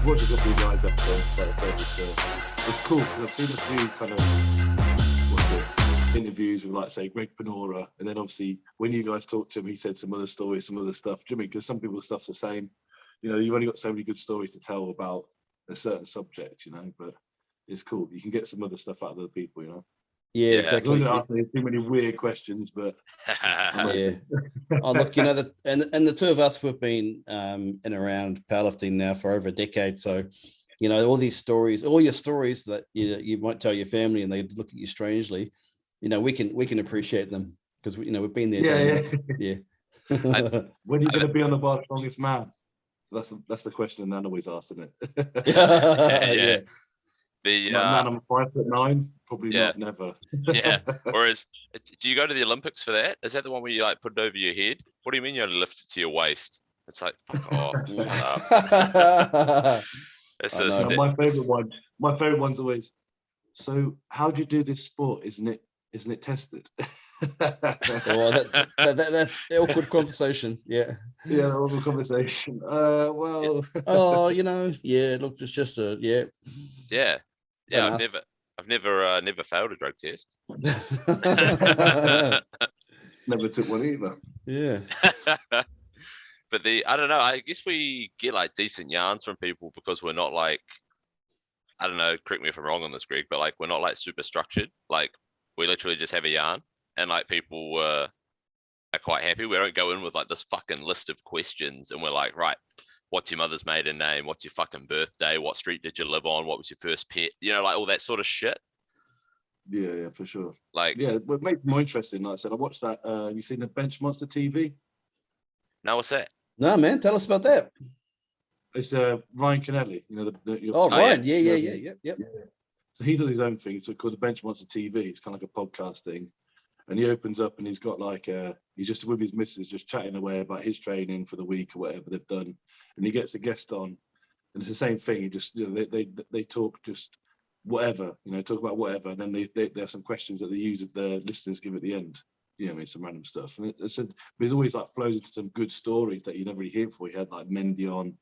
I've watched a couple of guys episodes, like I said, it's cool because I've seen a few kind of interviews with, like, say, Greg Panora, and then obviously when you guys talked to him, he said some other stories, some other stuff. Do you know what I mean? Because some people's stuff's the same. You know, you've only got so many good stories to tell about a certain subject, you know, but it's cool. You can get some other stuff out of other people, you know. Yeah, exactly. As long as I ask too many weird questions, but yeah. Oh, look, you know that, and the two of us, we've been in and around powerlifting now for over a decade. So, you know, all these stories, all your stories that you might tell your family, and they look at you strangely. You know, we can appreciate them because we've been there. Yeah. When are you going to be on the bar strongest man? That's the question Nan always asks, isn't it? Yeah. Nan, I'm 5'9", probably not, never. Yeah. Whereas, do you go to the Olympics for that? Is that the one where you like put it over your head? What do you mean you lift it to your waist? It's like, fuck off. My favorite one's always, so how do you do this sport? Isn't it tested? That awkward conversation. Yeah, awkward conversation. Well, look, it's just I've never failed a drug test. Never took one either. Yeah. But I don't know, I guess we get like decent yarns from people because we're not like, I don't know, correct me if I'm wrong on this, Greg, but like we're not like super structured. Like we literally just have a yarn, and like people are quite happy. We don't go in with like this fucking list of questions and we're like, right, what's your mother's maiden name? What's your fucking birthday? What street did you live on? What was your first pet? You know, like all that sort of shit. Yeah, for sure. Like, what makes it more interesting, like I said, I watched that. You seen the Bench Monster TV? No, what's that? No, man, tell us about that. It's Ryan Kennelly, you know. Ryan, yeah. So he does his own thing. It's called the Bench Monster TV. It's kind of like a podcast thing. And he opens up and he's got like he's just with his missus, just chatting away about his training for the week or whatever they've done. And he gets a guest on, and it's the same thing. He just, they talk just whatever, talk about whatever, and then they have some questions that the listeners give at the end. You know what I mean? Some random stuff. And but it always like flows into some good stories that you never really hear before. He had like Mendy on,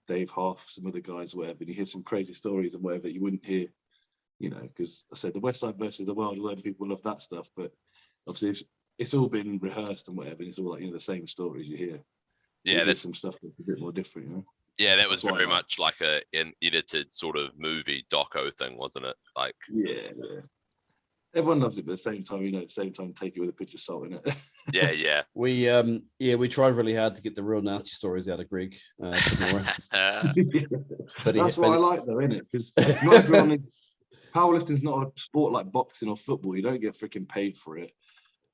Dave Hoff, some other guys, whatever, and you hear some crazy stories and whatever that you wouldn't hear, because I said the West Side versus the World, when people love that stuff, but obviously it's all been rehearsed and whatever, and it's all like the same stories you hear. Yeah, that's some stuff that's a bit more different, Yeah, that was very much like an edited sort of movie doco thing, wasn't it? Like, yeah. Everyone loves it, but at the same time, take it with a pinch of salt in it. Yeah. We tried really hard to get the real nasty stories out of Greg. But that's what I like, though, isn't it? Because not everyone. Powerlifting's not a sport like boxing or football. You don't get freaking paid for it,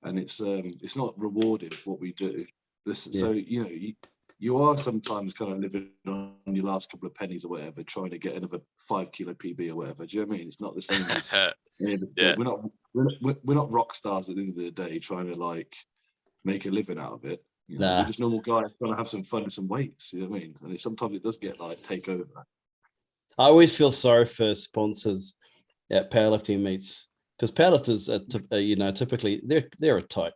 and it's not rewarded for what we do. So you are sometimes kind of living on your last couple of pennies or whatever, trying to get another 5 kilo PB or whatever. Do you know what I mean? It's not the same as we're not rock stars at the end of the day trying to like make a living out of it. We're just normal guys trying to have some fun with some weights. You know what I mean? And sometimes it does get like take over. I always feel sorry for sponsors at powerlifting meets, because powerlifters are, typically they're a tight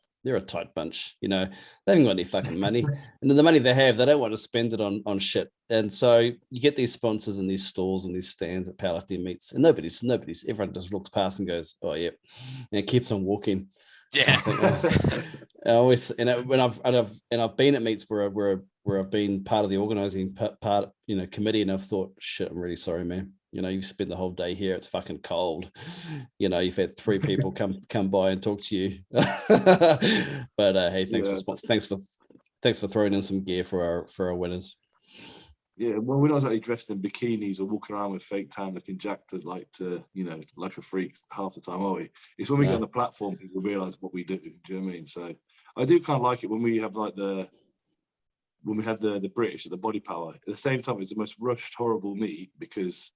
bunch. They haven't got any fucking money, and the money they have, they don't want to spend it on shit. And so you get these sponsors and these stalls and these stands at powerlifting meets, and everyone just looks past and goes, "Oh yeah," and it keeps on walking. Yeah. I always, when I've been at meets where I've been part of the organizing part, committee, and I've thought, shit, I'm really sorry, man. You've spent the whole day here. It's fucking cold. You've had 3 people come by and talk to you. But hey, thanks for throwing in some gear for our winners. Yeah, well, we're not exactly dressed in bikinis or walking around with fake tan looking jacked like a freak half the time, are we? It's when we get on the platform people realise what we do. Do you know what I mean? So I do kind of like it when we have like when we had the British at the Body Power. At the same time, it was the most rushed, horrible meet because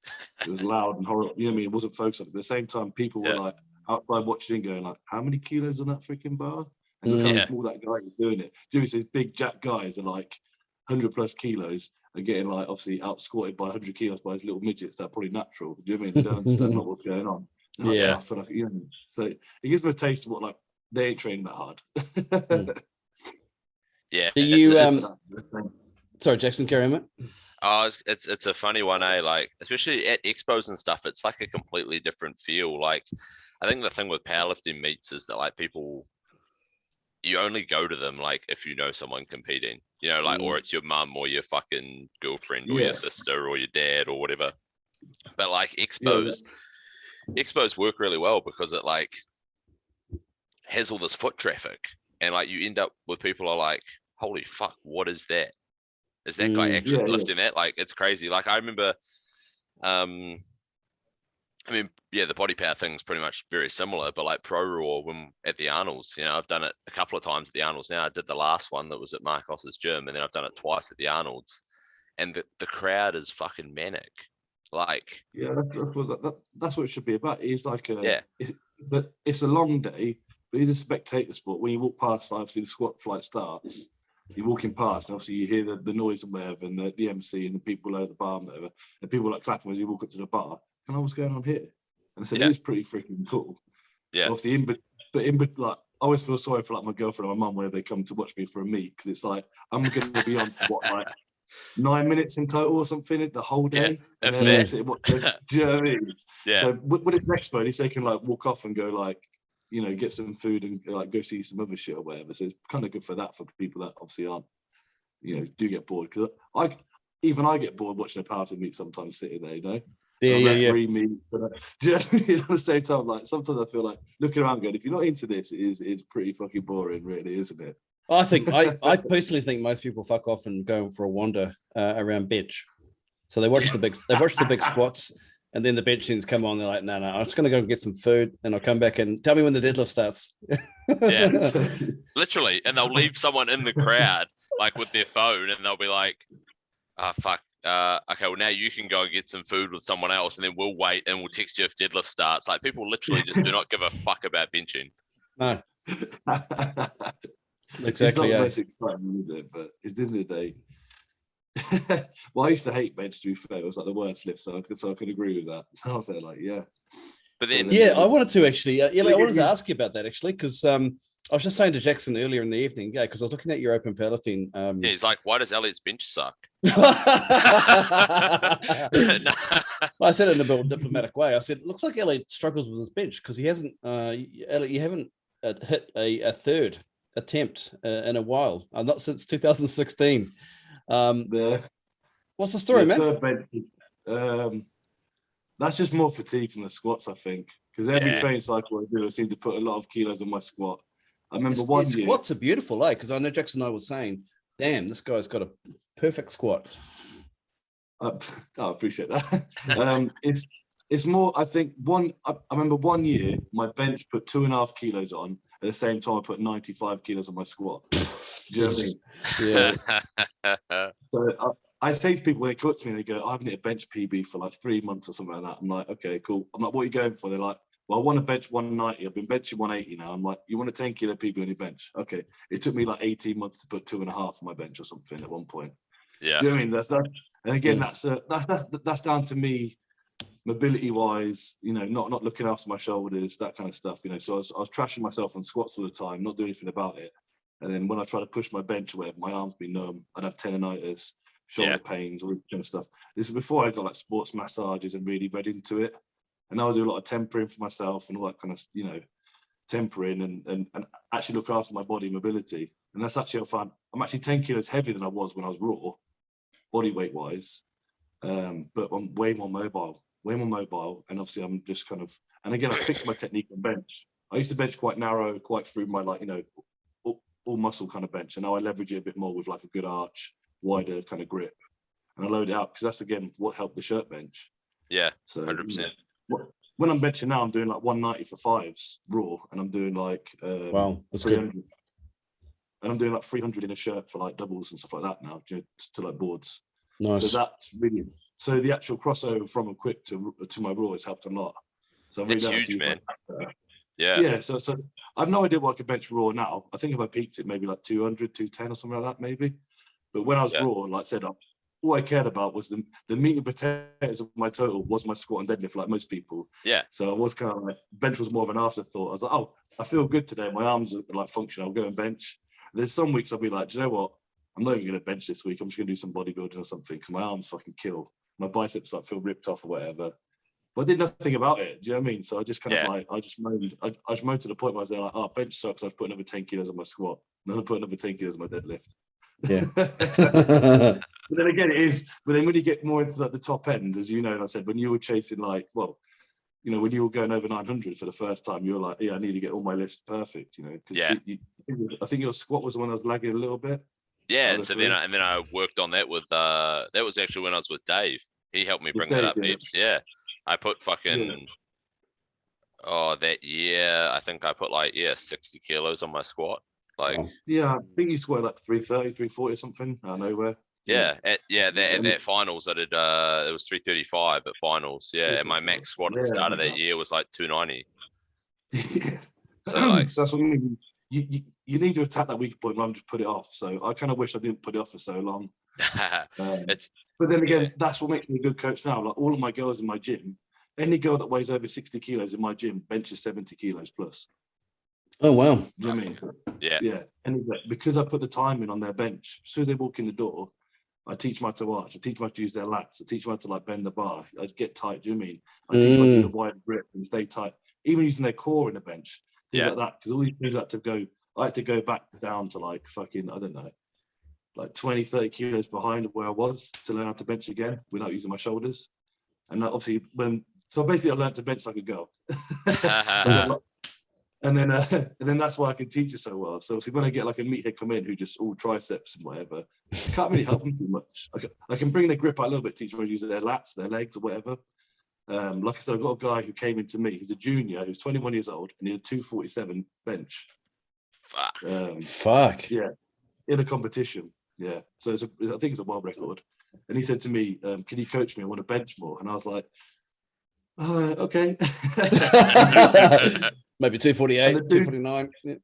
it was loud and horrible. You know what I mean? It wasn't focused on it. But at the same time, people were like outside watching and going like, how many kilos on that freaking bar? And look how small that guy is doing it. Doing these big jack guys are like 100 plus kilos and getting like obviously out squatted by 100 kilos by his little midgets. That's probably natural. Do you know what I mean? They don't understand what's going on. I feel like, so it gives them a taste of what like they ain't training that hard. Yeah. Do you sorry, Jackson, carry on, mate. Oh, it's a funny one, eh? Like, especially at expos and stuff, it's like a completely different feel. Like, I think the thing with powerlifting meets is that like people, you only go to them like if you know someone competing, you know, like, or it's your mum or your fucking girlfriend or your sister or your dad or whatever. But like expos work really well because it like has all this foot traffic, and like you end up with people are like, holy fuck, what is that? Is that guy actually lifting that? Like, it's crazy. Like, I remember, I mean, yeah, the body power thing is pretty much very similar, but like pro raw when at the Arnold's, you know, I've done it a couple of times at the Arnold's now. I did the last one that was at Marcos's gym, and then I've done it twice at the Arnold's, and the crowd is fucking manic. Like, that's what it should be about. It's like it's a long day, but it's a spectator sport. When you walk past, obviously the squat flight starts. You're walking past, and obviously you hear the noise and whatever, and the MC and the people below the bar and whatever, and people like clapping as you walk up to the bar. Kind of what's going on here? And I said, it is pretty freaking cool. Yeah. Obviously, like, I always feel sorry for like my girlfriend or my mum whenever they come to watch me for a meet, because it's like I'm going to be on for what, like 9 minutes in total or something the whole day. Yeah, and then that's it. Do you know what I mean? Yeah. So when it's expo, at least they can like walk off and go like, you know, get some food and like go see some other shit or whatever. So it's kind of good for that, for people that obviously aren't, you know, do get bored. Because I get bored watching a powerlifting meet sometimes, sitting there, you know. Referee meet. Do you know what I mean? At the same time, like sometimes I feel like looking around going, if you're not into this, it's pretty fucking boring, really, isn't it? I personally think most people fuck off and go for a wander around bench. So they watch the big squats, and then the bench things come on. They're like, no, I'm just gonna go get some food, and I'll come back and tell me when the deadlift starts. Yeah, literally, and they'll leave someone in the crowd like with their phone, and they'll be like, "Ah, oh, fuck. Okay, well now you can go and get some food with someone else, and then we'll wait and we'll text you if deadlift starts." Like, people literally just do not give a fuck about benching. No. Exactly. It's not the most exciting, is it? But it's the end of the day. Well, I used to hate bench, to be fair. It was like the worst lift, so I could agree with that. So I was there like, yeah. But then, I wanted to actually, I wanted to ask you about that actually, because I was just saying to Jackson earlier in the evening, because I was looking at your open powerlifting. He's like, why does Eliot's bench suck? I said it in a bit diplomatic way. I said, it looks like Eliot struggles with his bench because he hasn't, Eliot, you haven't hit a third attempt in a while, not since 2016. What's the story, man? Third bench, that's just more fatigue from the squats, I think, because every training cycle I do, I seem to put a lot of kilos on my squat. I remember one year. Squats are beautiful, because I know Jackson and I was saying, damn, this guy's got a perfect squat. I appreciate that. It's more, I think, I remember one year my bench put 2.5 kilos on. At the same time, I put 95 kilos on my squat. Do you know what I mean? Yeah. So I say to people when they come up to me, they go, I haven't hit a bench PB for like 3 months or something like that. I'm like, okay, cool. I'm like, what are you going for? They're like, well, I want to bench 190. I've been benching 180 now. I'm like, you want a 10 kilo PB on your bench? Okay. It took me like 18 months to put 2.5 on my bench or something at one point. Yeah. Do you know what I mean? That's that. And again, that's down to me, mobility wise, you know, not looking after my shoulders, that kind of stuff, you know. So I was trashing myself on squats all the time, not doing anything about it. And then when I try to push my bench or whatever, my arms be numb. I'd have tendonitis, shoulder pains, all that kind of stuff. This is before I got like sports massages and really read into it. And now I do a lot of tempering for myself and all that kind of, you know, tempering and actually look after my body mobility. And that's actually fun. I'm actually 10 kilos heavier than I was when I was raw, body weight wise. But I'm way more mobile. And obviously I'm just kind of, and again, I fixed my technique on bench. I used to bench quite narrow, quite through my, like, you know, all muscle kind of bench. And now I leverage it a bit more with like a good arch, wider kind of grip. And I load it out because that's, again, what helped the shirt bench. Yeah, so 100%. When I'm benching now, I'm doing like 190 for fives raw, and I'm doing like wow, that's 300. Good. And I'm doing like 300 in a shirt for like doubles and stuff like that now, to like boards. Nice. So that's really, so the actual crossover from equipped to my raw has helped a lot. So I'm really huge, man. Yeah. So I have no idea what I could bench raw now. I think if I peaked it, maybe like 200, 210 or something like that, maybe. But when I was raw, like I said, all I cared about was the meat and potatoes of my total was my squat and deadlift, like most people. Yeah. So I was kind of like, bench was more of an afterthought. I was like, oh, I feel good today. My arms are like functional. I'll go and bench. There's some weeks I'll be like, do you know what? I'm not even going to bench this week. I'm just going to do some bodybuilding or something because my arms fucking kill. My biceps like feel ripped off or whatever. But I did nothing about it. Do you know what I mean? So I just kind of like, I just moaned to the point where I was there like, oh, bench sucks. I've put another 10 kilos on my squat. And then I put another 10 kilos on my deadlift. Yeah. But then again, it is. But then when you get more into like the top end, as you know, and I said, when you were chasing like, well, you know, when you were going over 900 for the first time, you were like, yeah, I need to get all my lifts perfect, you know. Because I think your squat was the one I was lagging a little bit. Yeah, and so then I worked on that with that was actually when I was with Dave. He helped me bring that up heaps. Yeah. I put fucking that year I think I put like 60 kilos on my squat. Like I think you squatted like 330, 340 or something out of nowhere. At that finals I did it was 335 at finals. Yeah, and my max squat at the start of that year was like 290. So that's what I mean. You need to attack that weak point rather than just put it off. So I kind of wish I didn't put it off for so long. But then again, that's what makes me a good coach now. Like all of my girls in my gym, any girl that weighs over 60 kilos in my gym benches 70 kilos plus. Oh, wow. Do you know what I mean? Yeah. And because I put the time in on their bench, as soon as they walk in the door, I teach them how to arch. I teach them how to use their lats. I teach them how to like bend the bar. I get tight. Do you know what I mean? I teach them how to do the wide grip and stay tight. Even using their core in the bench, things like that. Because all these things I had to go back down to like fucking, I don't know, like 20, 30 kilos behind where I was to learn how to bench again without using my shoulders. And that obviously so basically I learned to bench like a girl. and then that's why I can teach it so well. So when I get like a meathead come in who just all triceps and whatever, I can't really help them too much. I can bring their grip out a little bit, teach them how to use their lats, their legs or whatever. Like I said, I've got a guy who came into me. He's a junior who's 21 years old and he had 247 bench. Fuck. Yeah, in a competition. Yeah, so I think it's a world record. And he said to me, "Can you coach me? I want to bench more." And I was like, "Okay." Maybe 248, 249. Yeah.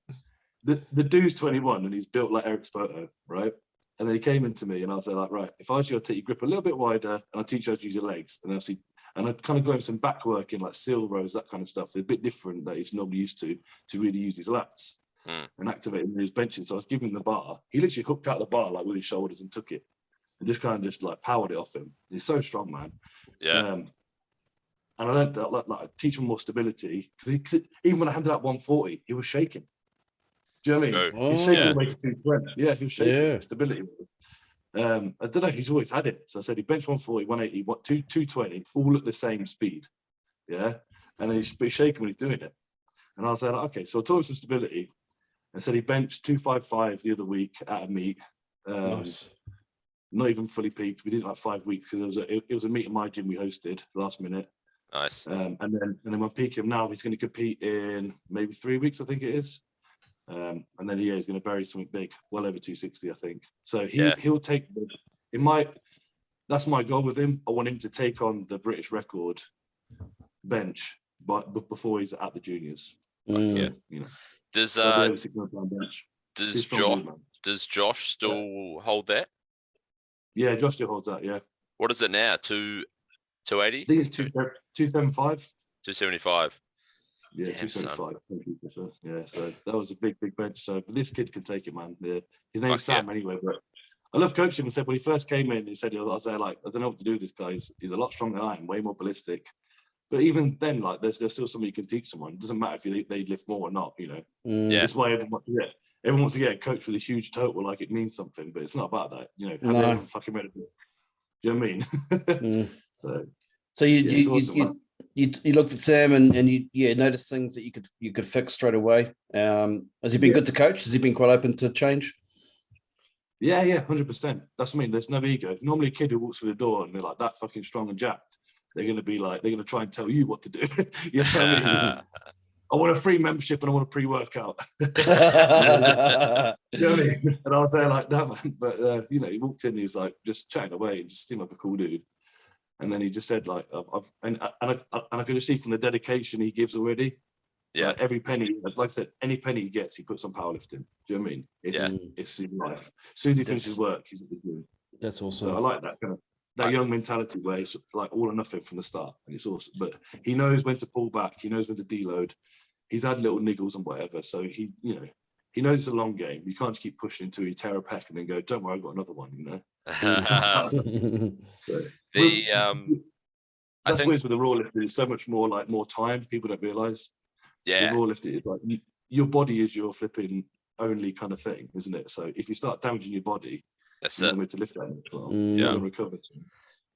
The dude's 21 and he's built like Eric Spoto, right? And then he came into me and I was like, right, if I was you, I'd take your grip a little bit wider and I'd teach you how to use your legs. And I'd kind of go in some back work in like seal rows, that kind of stuff. They're a bit different that he's normally used to really use his lats and activate him in his benching. So I was giving him the bar. He literally hooked out the bar like with his shoulders and took it and just kind of just like powered it off him. He's so strong, man. Yeah. And I learned that like teach him more stability because even when I handed out 140, he was shaking. Do you know what I mean? He was shaking the way to 220. Yeah, he was shaking stability. I don't know. He's always had it. So I said he benched 140, 180, 220, all at the same speed. Yeah, and then he's shaking when he's doing it. And I was like, okay. So I taught him some stability. I said he benched 255 the other week at a meet. Nice. Not even fully peaked. We did like 5 weeks because it was a meet in my gym we hosted last minute. Nice. And then we're peaking him now. He's going to compete in maybe 3 weeks, I think it is. And then he's going to bury something big, well over 260, I think. So he'll take that's my goal with him. I want him to take on the British record bench, but before he's at the juniors. You know. Does Josh still hold that? Yeah, Josh still holds that. Yeah. What is it now? 280? I think it's 275. 275. Yeah, 275. Yeah, so that was a big bench. So but this kid can take it, man. Yeah. His name's Sam anyway, but I love coaching him. He said when he first came in, he said I was there like, I don't know what to do with this guy. He's a lot stronger than I am, way more ballistic. But even then, like there's still something you can teach someone. It doesn't matter if they lift more or not, you know. That's why everyone wants to get a coach with a huge total, like it means something, but it's not about that, you know. Have everyone fucking ready. Do you know what I mean? So you looked at Sam and you noticed things that you could fix straight away. Has he been good to coach? Has he been quite open to change? Yeah, 100%. That's what I mean. There's no ego. Normally a kid who walks through the door and they're like that fucking strong and jacked, they're going to try and tell you what to do. You know what I mean? I want a free membership and I want a pre-workout. You know what I mean? And I was there like, no, man. But, you know, he walked in, he was like just chatting away and just seemed like a cool dude. And then he just said like, I could just see from the dedication he gives already. Yeah. Like every penny, like I said, any penny he gets, he puts on powerlifting. Do you know what I mean? It's his life. As soon as he finishes work, he's at the gym. That's awesome. So I like that kind of young mentality where it's like all or nothing from the start. And it's awesome. But he knows when to pull back. He knows when to deload. He's had little niggles and whatever. So he he knows it's a long game. You can't just keep pushing until you tear a pec and then go, don't worry, I've got another one, you know. So, The I that's think what it is with the raw lifting. It's so much more like more time. People don't realize. yeah, The raw lifting is like your body is your flipping only kind of thing, isn't it? So if you start damaging your body, that's you're it. not going to lift that much well. Mm. You're Yeah. not going to recover.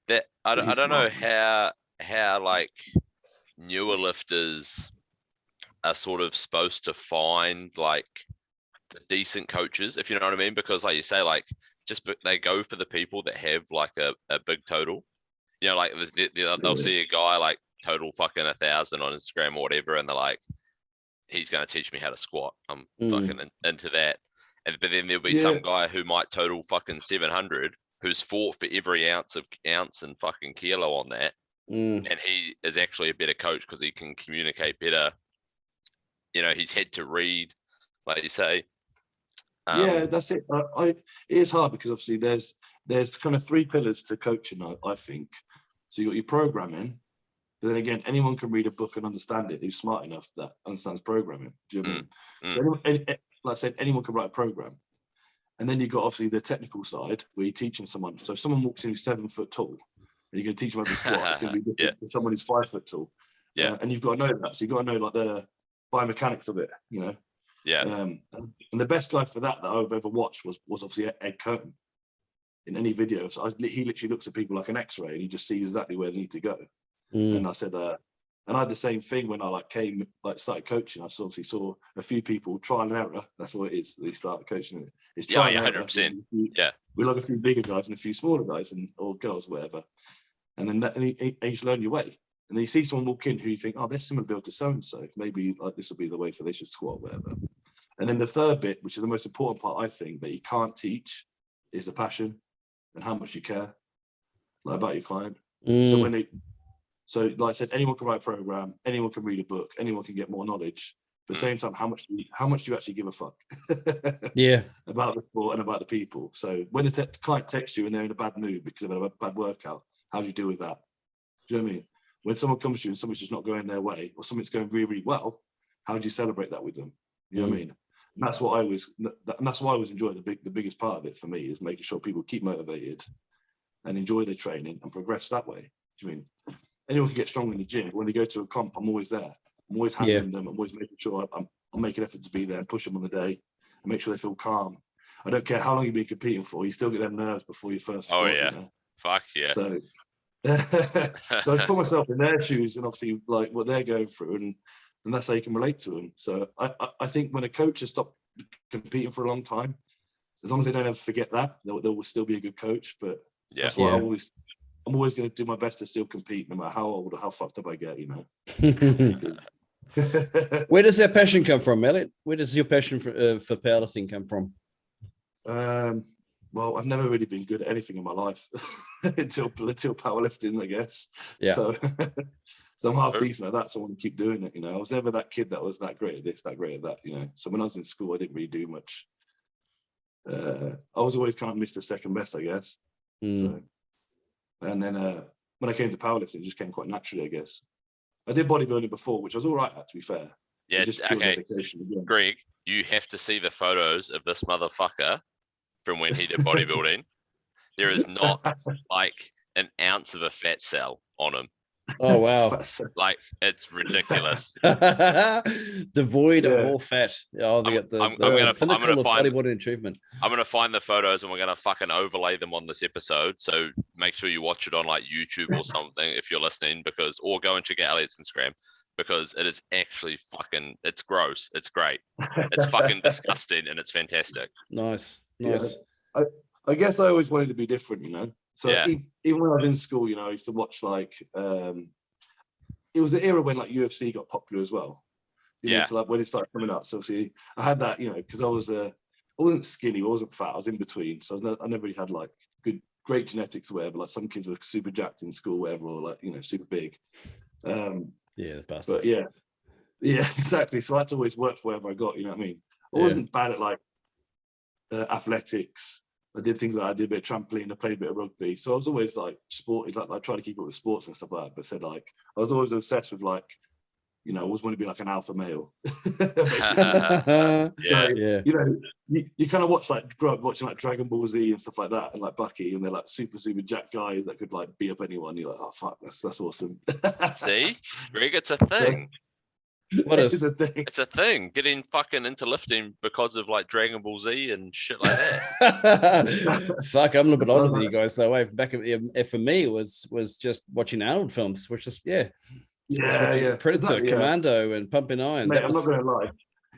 That I But he's don't know smart. how like newer lifters are sort of supposed to find like the decent coaches, if you know what I mean, because like you say, like they go for the people that have like a big total. You know, like they'll see a guy like total fucking 1,000 on Instagram or whatever, and they're like, he's going to teach me how to squat. I'm fucking into that. But then there'll be some guy who might total fucking 700, who's fought for every ounce and fucking kilo on that, and he is actually a better coach because he can communicate better. You know, he's had to read, like you say. Yeah, that's it. It is hard because obviously there's kind of three pillars to coaching, I think. So you got your programming, but then again, anyone can read a book and understand it who's smart enough that understands programming. Do you know what I mean? So like I said, anyone can write a program. And then you've got obviously the technical side where you're teaching someone. So if someone walks in who's 7 foot tall and you're going to teach them how to squat, it's going to be different to someone who's 5 foot tall. Yeah. And you've got to know that. So you've got to know like the biomechanics of it, you know. Yeah. And the best guy for that I've ever watched was obviously Ed Curtin. In any video, so he literally looks at people like an X-ray and he just sees exactly where they need to go. And I said, and I had the same thing when I started coaching. I obviously saw a few people trial and error. That's what it is. They start coaching. It's trial and error. 100%. Yeah. We like a few bigger guys and a few smaller guys or girls, whatever. And then you just learn your way. And then you see someone walk in who you think, oh, they're similar build to so-and-so. Maybe like this will be the way for they should squat, whatever. And then the third bit, which is the most important part, I think, that you can't teach, is the passion and how much you care about your client. So like I said, anyone can write a program, anyone can read a book, anyone can get more knowledge. But at the same time, how much do you actually give a fuck? About the sport and about the people. So when the client texts you and they're in a bad mood because they've had a bad workout, how do you deal with that? Do you know what I mean? When someone comes to you and something's just not going their way, or something's going really, really well, how do you celebrate that with them? You know what I mean? And that's what that's why I always enjoy the biggest part of it for me is making sure people keep motivated and enjoy their training and progress that way. Do you mean? Anyone can get strong in the gym. When they go to a comp, I'm always there. I'm always handling them. I'm always making sure I'm making effort to be there and push them on the day and make sure they feel calm. I don't care how long you've been competing for. You still get them nerves before you first squat. Yeah. You know? Fuck yeah. So, so I just put myself in their shoes and obviously like what they're going through, and that's how you can relate to them. So I think when a coach has stopped competing for a long time, as long as they don't ever forget that, they'll still be a good coach. But that's why I'm always going to do my best to still compete, no matter how old or how fucked up I get, you know. Where does that passion come from, Eliot? Where does your passion for powerlifting come from? Well, I've never really been good at anything in my life until powerlifting, I guess. Yeah. So I'm half decent at that, so I want to keep doing it, you know. I was never that kid that was that great at this, that great at that, you know. So when I was in school, I didn't really do much. I was always kind of Mr. Second Best, I guess. So, and then when I came to powerlifting, it just came quite naturally, I guess. I did bodybuilding before, which I was all right at, to be fair. Yeah, just pure dedication again. Greg, you have to see the photos of this motherfucker from when he did bodybuilding. There is not like an ounce of a fat cell on him. Oh wow! Like it's ridiculous. Devoid of all fat. Oh, the pinnacle of bodybuilding achievement. I'm gonna find the photos and we're gonna fucking overlay them on this episode. So make sure you watch it on like YouTube or something if you're listening, or go and check out Eliot's Instagram because it is actually it's gross. It's great. It's fucking disgusting and it's fantastic. Nice. Yeah, I guess I always wanted to be different, you know. So even when I was in school, you know, I used to watch like it was the era when like UFC got popular as well. You know, so like when it started coming up. So obviously I had that, you know, because I wasn't skinny, I wasn't fat, I was in between. So I never really had like great genetics or whatever. Like some kids were super jacked in school, whatever, or like, you know, super big. The bastards. But yeah, exactly. So I had to always work for whatever I got, you know what I mean? I wasn't bad at like athletics. I did things like I did a bit of trampoline, I played a bit of rugby. So I was always like sporty, like I tried to keep up with sports and stuff like that. But said like I was always obsessed with like you know, I always want to be like an alpha male. Yeah. So, Yeah. you know, you kind of watch like grow up watching like Dragon Ball Z and stuff like that, and like Bucky, and they're like super jack guys that could like beat up anyone. You're like, oh fuck, that's awesome. See, Greg, it's a thing. What It's is a thing. It's a thing. Getting fucking into lifting because of like Dragon Ball Z and shit like that. fuck? I'm a little bit older than you guys though. Back for me it was just watching Arnold films, which is Yeah, Predator, exactly, Commando, and Pumping Iron. Mate, I'm not gonna lie.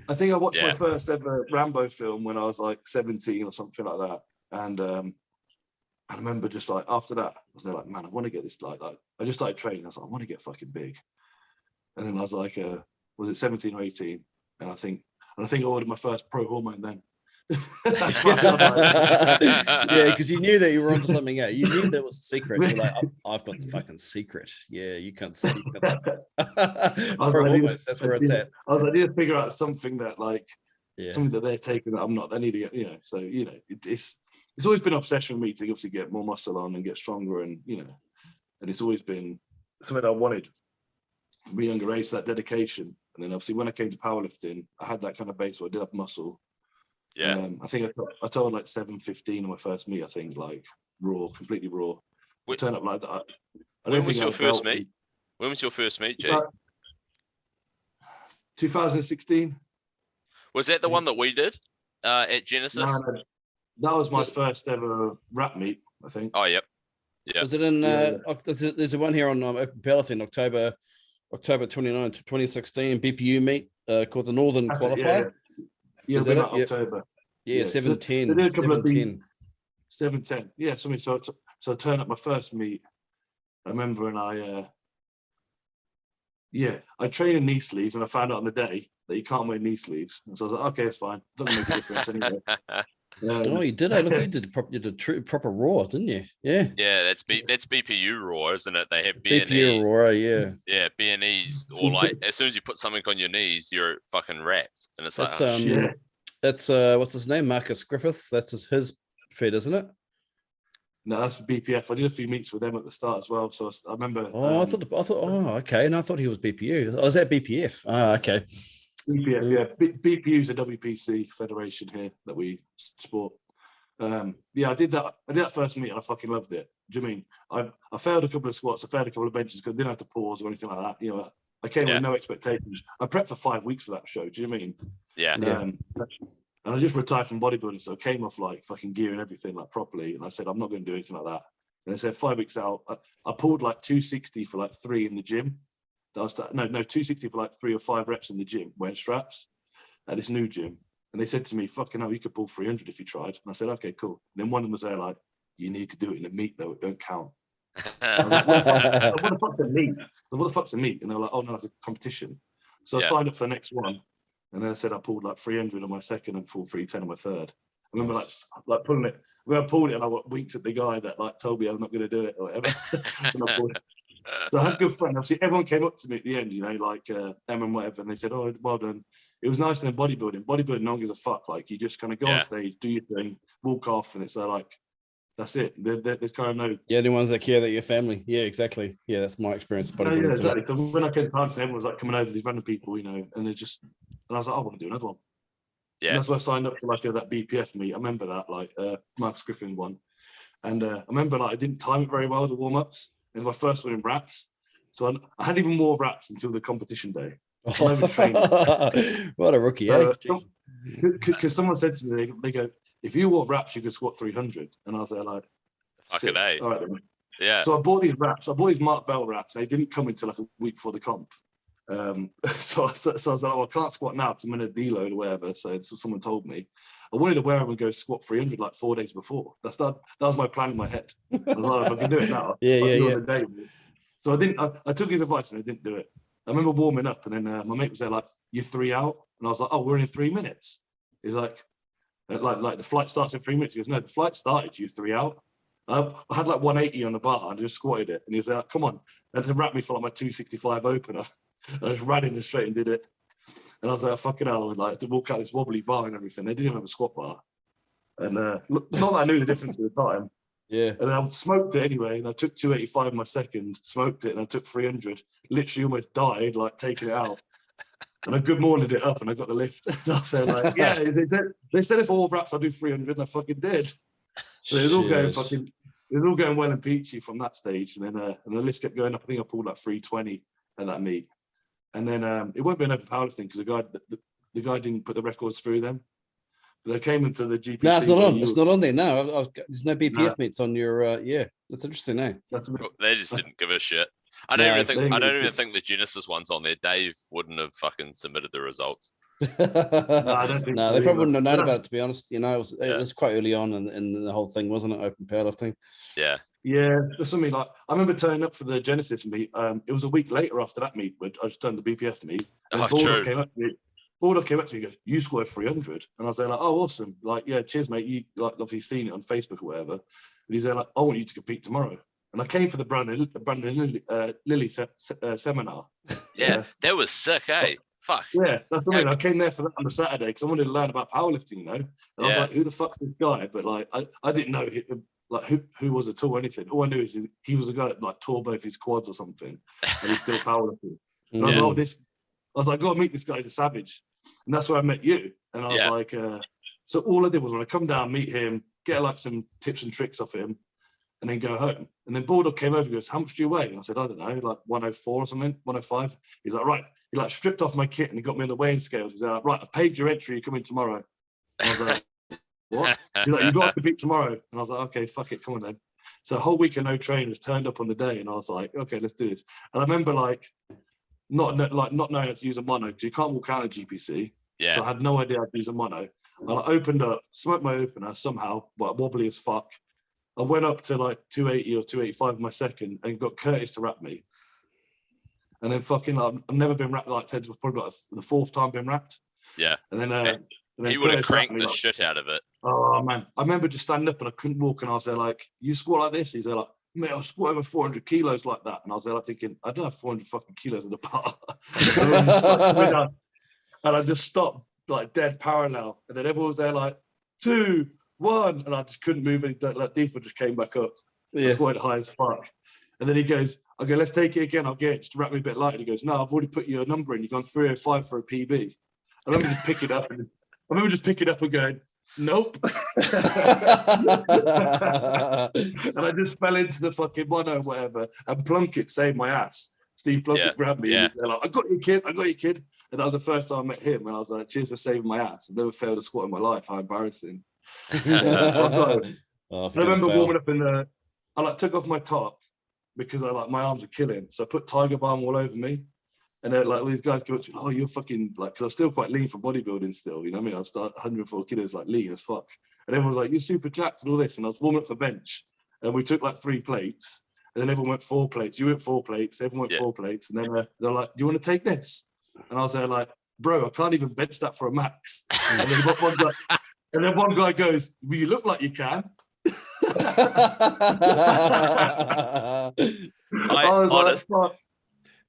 I think I watched my Yeah. first ever Rambo film when I was like 17 or something like that, and I remember just like after that, I was like, man, I want to get this like I just started training. I was like, I want to get fucking big, and then I was like, was it 17 or 18? And I think I ordered my first pro hormone then. Yeah, because you knew that you were onto something. You knew there was a secret. You're like, I've got the fucking secret. Yeah, you can't see. That's where it's at. I was like, I need to figure out something that like something that they're taking that I'm not. They need to get, you know. So you know, it's always been an obsession with me to obviously get more muscle on and get stronger, and you know, and it's always been something I wanted from a younger age. That dedication, and then obviously when I came to powerlifting, I had that kind of base where I did have muscle. Yeah. I think I told like 7:15 on my first meet. I think like raw, completely raw. I turn up like that. When was your first meet? When was your first meet, Jay? 2016. Was that the one that we did at Genesis? No, that was my first ever rap meet, I think. Oh, yep. Yeah. Was it in? There's a one here on Open Powerlifting, October 29, 2016, BPU meet called the Northern That's Qualifier. Yeah, we're not October. Yeah, 7:10. So 7:10. 7:10. 7:10. Yeah, so I turned up my first meet. I remember, and I trained in knee sleeves, and I found out on the day that you can't wear knee sleeves. And so I was like, okay, it's fine. Doesn't make a difference anyway. Oh, you did. Look, you did proper raw, didn't you? Yeah. Yeah, that's BPU raw, isn't it? They have B&Es. BPU raw, yeah. Yeah, B&Es, or like as soon as you put something on your knees, you're fucking wrapped, and it's like, that's what's his name, Marcus Griffiths. That's his feed, isn't it? No, that's BPF. I did a few meets with them at the start as well. So I remember. Oh, I thought. Oh, okay. And I thought he was BPU. Oh, is that BPF? Oh, okay. BPF, yeah. BPU is a WPC federation here that we sport. I did that first meet and I fucking loved it. Do you mean I failed a couple of squats, I failed a couple of benches because I didn't have to pause or anything like that. You know, I came with no expectations. I prepped for 5 weeks for that show. Do you mean? Yeah. And I just retired from bodybuilding, so I came off like fucking gear and everything like properly. And I said, I'm not going to do anything like that. And I said 5 weeks out, I pulled like 260 for like 3 in the gym. That was 260 for like 3 or 5 reps in the gym wearing straps at this new gym. And they said to me, fucking hell, you could pull 300 if you tried. And I said, okay, cool. And then one of them was there like, you need to do it in a meet though, it don't count. I was like, what the fuck's a meet? What the fuck's a meet? And they were like, oh no, it's a competition. So I signed up for the next one. And then I said I pulled like 300 on my second and full 310 on my third. I remember like pulling it. When I pulled it and I winked at the guy that like told me I'm not going to do it or whatever. So I had good fun. Obviously, everyone came up to me at the end, you know, like Em and whatever, and they said, "Oh, well done." It was nicer than bodybuilding. Bodybuilding, no one gives a fuck. Like you just kind of go on stage, do your thing, walk off, and it's like that's it. There's kind of no. Yeah, the ones that care that your family. Yeah, exactly. Yeah, that's my experience. Bodybuilding. Yeah, exactly. So when I came to Paris, everyone was like coming over, these random people, you know, and I was like, I want to do another one. Yeah, and that's why I signed up for like that BPF meet. I remember that, like Marcus Griffin one, and I remember like I didn't time it very well the warm ups. It was my first one in wraps. So I had even more wraps until the competition day. What a rookie, Because someone said to me, they go, if you wore wraps, you could squat 300. And I was there like, sick. All right then. Yeah. So I bought these wraps. I bought these Mark Bell wraps. They didn't come until like a week before the comp. So I was like, well, I can't squat now because I'm in a deload or whatever. So someone told me. I wanted to wear them and go squat 300 like 4 days before. That was my plan in my head. I was like, if I can do it now, yeah. So I took his advice and I didn't do it. I remember warming up and then my mate was there like, you're 3 out? And I was like, oh, we're in 3 minutes. He's like the flight starts in 3 minutes. He goes, no, the flight started, you're 3 out. I had like 180 on the bar and I just squatted it. And he was like, come on. And to wrap me for like my 265 opener. I just ran in and straight and did it. And I was like, fucking hell, I would like to walk out this wobbly bar and everything. They didn't even have a squat bar. And not that I knew the difference at the time. Yeah. And I smoked it anyway, and I took 285 my second, smoked it, and I took 300. Literally almost died, like taking it out. And I good morninged it up, and I got the lift. And I said, like, yeah, they said if all reps I do 300, and I fucking did. So it was all going fucking, it was all going well and peachy from that stage. And then and the list kept going up. I think I pulled like 320 at that meet. And then it won't be an open powerlifting because the guy didn't put the records through them. But they came into the GPC. No, it's not on. It's not on there. No, there's no BPF meets on your. Yeah, that's interesting. No, they just didn't give a shit. I don't even think the Genesis one's on there. Dave wouldn't have fucking submitted the results. No, I don't think so they probably wouldn't have known about it, to be honest. You know, it was quite early on in the whole thing, wasn't it? Open powerlifting. Yeah. Yeah, there's something like I remember turning up for the Genesis meet. It was a week later after that meet, where I just done the BPF meet. And Baldock came up to me. Baldock came up to me and goes, "You scored 300," and I was there like, "Oh, awesome! Like, yeah, cheers, mate. You like obviously seen it on Facebook or whatever." And he's there like, "I want you to compete tomorrow." And I came for the Brandon Lilly seminar. Yeah, that was sick, eh? Fuck. Yeah, that's the thing. I came there for that on the Saturday because I wanted to learn about powerlifting, you know. And I was like, "Who the fuck's this guy?" But like, I didn't know who was at all or anything. All I knew is he was a guy that like tore both his quads or something, and he's still powerlifting. And I was like, I was like, "Got to meet this guy. He's a savage." And that's where I met you. And I was like, so all I did was when I come down, meet him, get like some tips and tricks off him, and then go home. And then Baldock came over and goes, "How much do you weigh?" And I said, "I don't know, like 104 or something, 105. He's like, "Right." He like stripped off my kit and he got me on the weighing scales. He's like, "Right, I've paid your entry. You come in tomorrow." And I was like, "What?" He's like, "You got to compete tomorrow." And I was like, "Okay, fuck it, come on then." So a whole week of no trainers turned up on the day, and I was like, "Okay, let's do this." And I remember like not knowing how to use a mono because you can't walk out of GPC. Yeah. So I had no idea how to use a mono. And I opened up, smoked my opener somehow, but wobbly as fuck. I went up to like 280 or 285 my second and got Curtis to wrap me. And then fucking, I've never been wrapped like Ted was probably like the fourth time being wrapped. Yeah. And then he would have cranked the shit out of it. Oh man, I remember just standing up and I couldn't walk, and I was there like, "You squat like this?" He's there like, "Mate, I squat over 400 kilos like that." And I was there like thinking, I don't have 400 fucking kilos in the bar. And I just stopped like dead parallel, and then everyone was there like 2, 1, and I just couldn't move any. Like deeper just came back up. I squatted high as fuck. And then he goes, "Okay, let's take it again. I'll get it just to wrap me a bit lighter." He goes, "No, I've already put your number in. You've gone 305 for a PB." I remember just picking it up and going, "Nope." And I just fell into the fucking mono or whatever, and Plunkett saved my ass. Steve Plunkett grabbed me and like, "I got you, kid. I got you, kid." And that was the first time I met him, and I was like, "Cheers for saving my ass. I've never failed a squat in my life. How embarrassing." I remember warming up I like took off my top because I like my arms were killing. So I put Tiger Balm all over me. And then like all these guys go up to me, "Oh, you're fucking," like, because I was still quite lean for bodybuilding still, you know what I mean? I was 104 kilos, like lean as fuck. And everyone was like, "You're super jacked and all this." And I was warming up for bench, and we took like 3 plates, and then everyone went 4 plates. You went 4 plates, everyone went 4 plates. And then they're like, "Do you want to take this?" And I was there like, "Bro, I can't even bench that for a max." And then one guy goes, "Well, you look like you can."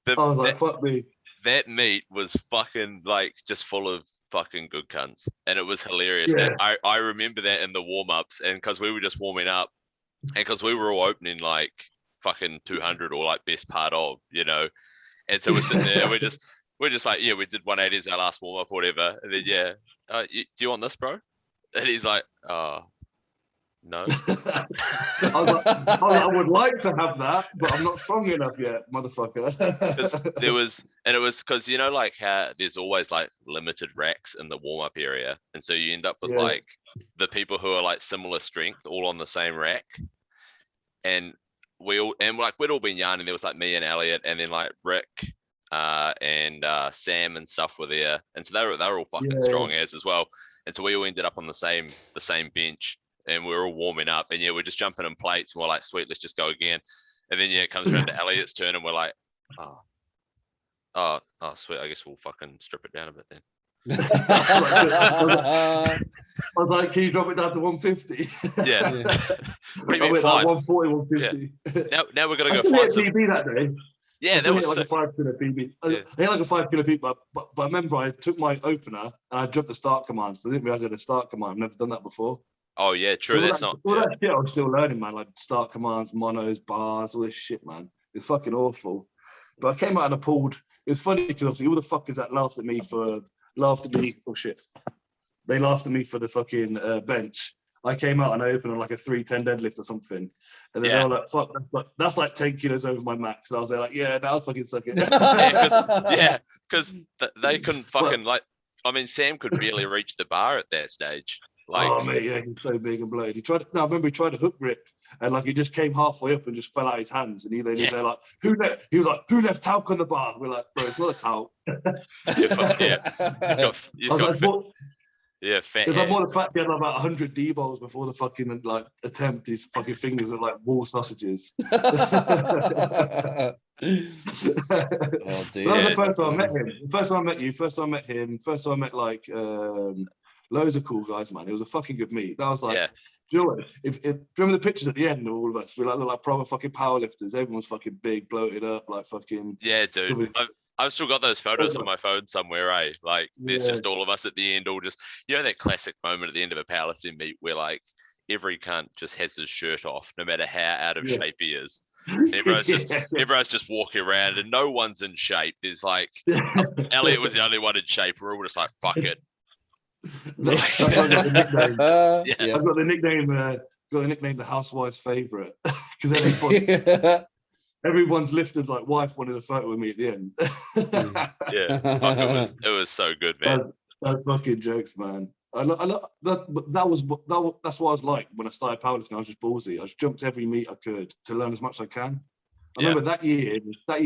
I was like, fuck me. That meet was fucking like just full of fucking good cunts, and it was hilarious. Yeah. I remember that in the warm-ups, and because we were just warming up, and because we were all opening like fucking 200 or like best part of, you know, and so we're sitting there, we're just like, yeah, we did 180 as our last warm-up or whatever, and then do you want this, bro? And he's like, no. I was like, I would like to have that, but I'm not strong enough yet, motherfucker. It was because, you know, like how there's always like limited racks in the warm-up area, and so you end up with like the people who are like similar strength all on the same rack, and we'd all been yarning. There was like me and Eliot, and then like Rick and Sam and stuff were there, and so they were all fucking strong as well, and so we all ended up on the same bench. And we're all warming up, and we're just jumping in plates, and we're like, "Sweet, let's just go again." And then it comes around to Elliot's turn, and we're like, oh, sweet, I guess we'll fucking strip it down a bit then. I was like, "Can you drop it down to 150?" Yeah. I went like 140, 150. Yeah. Now we're gonna go find some PB that day. Yeah, that was like a 5 kilo PB. I hit like a 5 kilo PB, but I remember I took my opener and I dropped the start command. So I didn't realize I had a start command. I've never done that before. Oh yeah, true. So That's not. all Yeah. that shit I was still learning, man. Like start commands, monos, bars, all this shit, man. It's fucking awful. But I came out and I pulled. It was funny because obviously all the fuckers that laughed at me. Oh shit. They laughed at me for the fucking bench. I came out and I opened on like a 310 deadlift or something. And then they were like, fuck, that's like 10 kilos over my max. And I was there like, yeah, that was fucking suck it. Because they couldn't fucking like, I mean, Sam could barely reach the bar at that stage. Like, oh mate, yeah, he's so big and bloated. I remember he tried a hook grip and like he just came halfway up and just fell out his hands. And he then was like, he was like, who left talc on the bar? We're like, bro, it's not a talc. Yeah, fat. Because I'm more the fact he had like about 100 D-balls before the fucking like attempt. His fucking fingers were like wall sausages. Oh dear. That was the first time I met him. First time I met you. First time I met him. First time I met like loads of cool guys, man. It was a fucking good meet. That was like, do you know what? Do you remember the pictures at the end of all of us? We look like proper fucking powerlifters. Everyone's fucking big, bloated up, like fucking. Yeah, dude. I've still got those photos on my phone somewhere, eh? Like, there's just all of us at the end, all just, you know, that classic moment at the end of a powerlifting meet where, like, every cunt just has his shirt off, no matter how out of shape he is. And everyone's just walking around and no one's in shape. There's like, Eliot was the only one in shape. We're all just like, fuck it. That's how I got the nickname. I've got the nickname, the housewife's favourite, because everyone's lifted like wife wanted a photo with me at the end. Fuck, it was so good, man. That's fucking jokes, man. That's what I was like when I started powerlifting. I was just ballsy. I just jumped every meet I could to learn as much as I can. I remember that year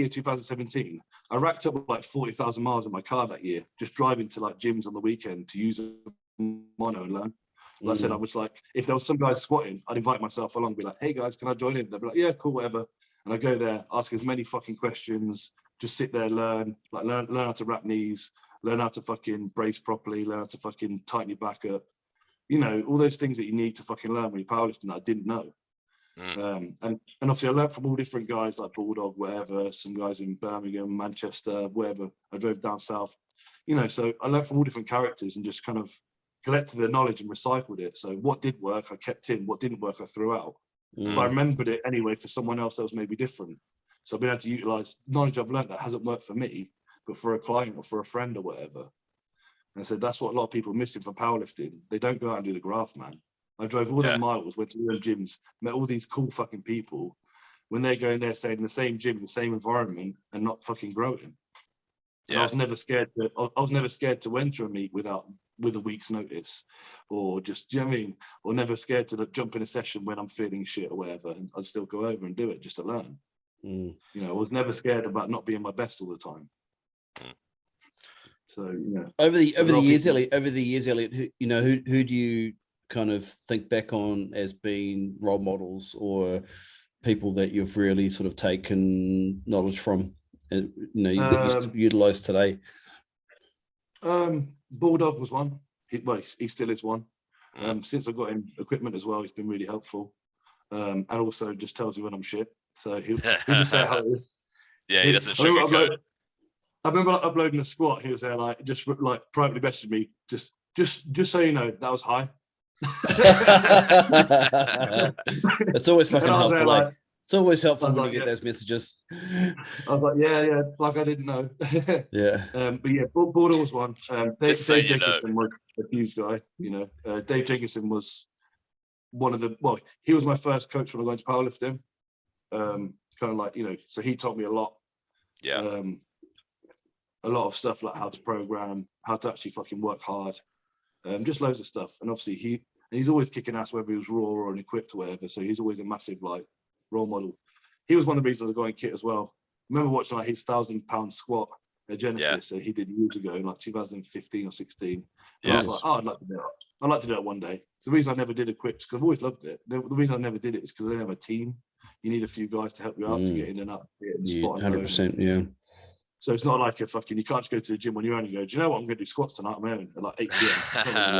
2017, I racked up like 40,000 miles in my car that year, just driving to like gyms on the weekend to use a mono and learn. Like I said, I was like, if there was some guys squatting, I'd invite myself along, be like, hey guys, can I join in? They'd be like, yeah, cool, whatever. And I go there, ask as many fucking questions, just sit there, learn how to wrap knees, learn how to fucking brace properly, learn how to fucking tighten your back up. You know, all those things that you need to fucking learn when you're powerlifting that I didn't know. And obviously I learned from all different guys like Bulldog, wherever, some guys in Birmingham, Manchester, wherever. I drove down south, you know, so I learned from all different characters and just kind of collected the knowledge and recycled it. So what did work, I kept in. What didn't work, I threw out. But I remembered it anyway for someone else that was maybe different. So I've been able to utilize knowledge I've learned that hasn't worked for me, but for a client or for a friend or whatever. And I said, that's what a lot of people are missing for powerlifting. They don't go out and do the graph, man. I drove all them miles, went to all them gyms, met all these cool fucking people. When they're going there, staying in the same gym, the same environment, and not fucking growing. And I was never scared to enter a meet with a week's notice, or just, do you know what I mean? Or never scared to jump in a session when I'm feeling shit or whatever, and I'd still go over and do it just to learn. You know, I was never scared about not being my best all the time. So, you know, over the years, Eliot, who do you kind of think back on as being role models or people that you've really sort of taken knowledge from, that you utilize today? Bulldog was one. He still is one. Since I got him equipment as well, he's been really helpful. And also just tells me when I'm shit. So he'll just say how it is. Yeah, he doesn't sugarcoat. I remember like, uploading a squat. He was there like just like privately messaged me. Just so you know, that was high. It's always fucking helpful. Like, it's always helpful when you get those messages. I was like, yeah, like I didn't know. But yeah, Border was one. Dave Jenkinson was a huge guy. You know, Dave Jenkinson was one of the. Well, he was my first coach when I went to powerlifting. Kind of like, you know, so he taught me a lot. Yeah. A lot of stuff like how to program, how to actually fucking work hard, just loads of stuff. And obviously he's always kicking ass, whether he was raw or unequipped or whatever. So he's always a massive like role model. He was one of the reasons I got in kit as well. I remember watching like his 1,000-pound squat at Genesis that he did years ago in like 2015 or 16. And I was like, I'd like to do it. I'd like to do it one day. The reason I never did equipped, because I've always loved it. The reason I never did it is because I didn't have a team. You need a few guys to help you out to get in and up, get in the spot. 100%, yeah. So it's not like you can't just go to the gym on your own and go, do you know what, I'm going to do squats tonight on my own at like 8 p.m. It's not going to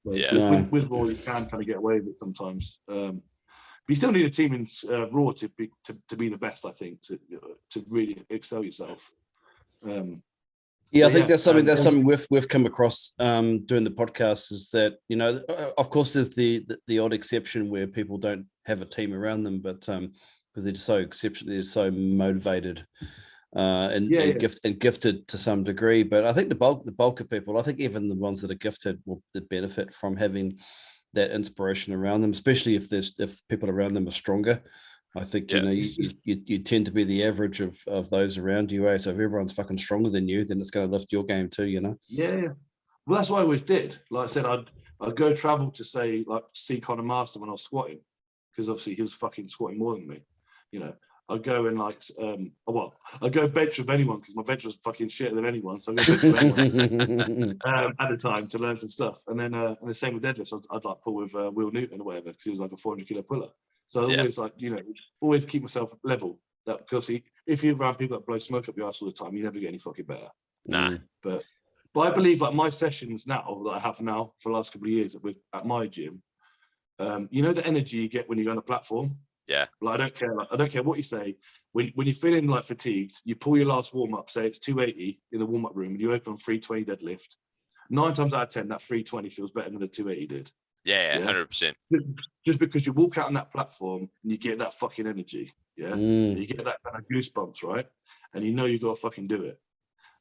work out. With Raw, you can kind of get away with it sometimes. But you still need a team in Raw to be the best, I think, to really excel yourself. Yeah, I But think yeah, that's something we've come across doing the podcast, is that, you know, of course there's the odd exception where people don't have a team around them, but because they're so exceptional, they're so motivated and gifted to some degree. But I think the bulk of people, I think even the ones that are gifted will benefit from having that inspiration around them, especially if people around them are stronger. I think, you know, you tend to be the average of those around you. So if everyone's fucking stronger than you, then it's going to lift your game too, you know? Yeah. Well, that's what I always did. Like I said, I'd go travel to, say, like, see Conor Master when I was squatting, because obviously he was fucking squatting more than me. You know, I'd go and like, I'd go bench with anyone because my bench was fucking shitter than anyone. So I'd go bench with anyone at the time to learn some stuff. And then and the same with deadlifts. I'd like pull with Will Newton or whatever, because he was like a 400 kilo puller. So I always like, you know, always keep myself level. That, because if you're around people that blow smoke up your ass all the time, you never get any fucking better. Nah. But I believe, like, my sessions now that I have now for the last couple of years at my gym, you know, the energy you get when you go on the platform. Yeah. Like, I don't care what you say. When you're feeling like fatigued, you pull your last warm up. Say it's 280 in the warm up room, and you open on 320 deadlift. 9 times out of 10, that 320 feels better than the 280 did. Yeah, 100%. Just because you walk out on that platform and you get that fucking energy, you get that kind of goosebumps, right? And you know you got to fucking do it.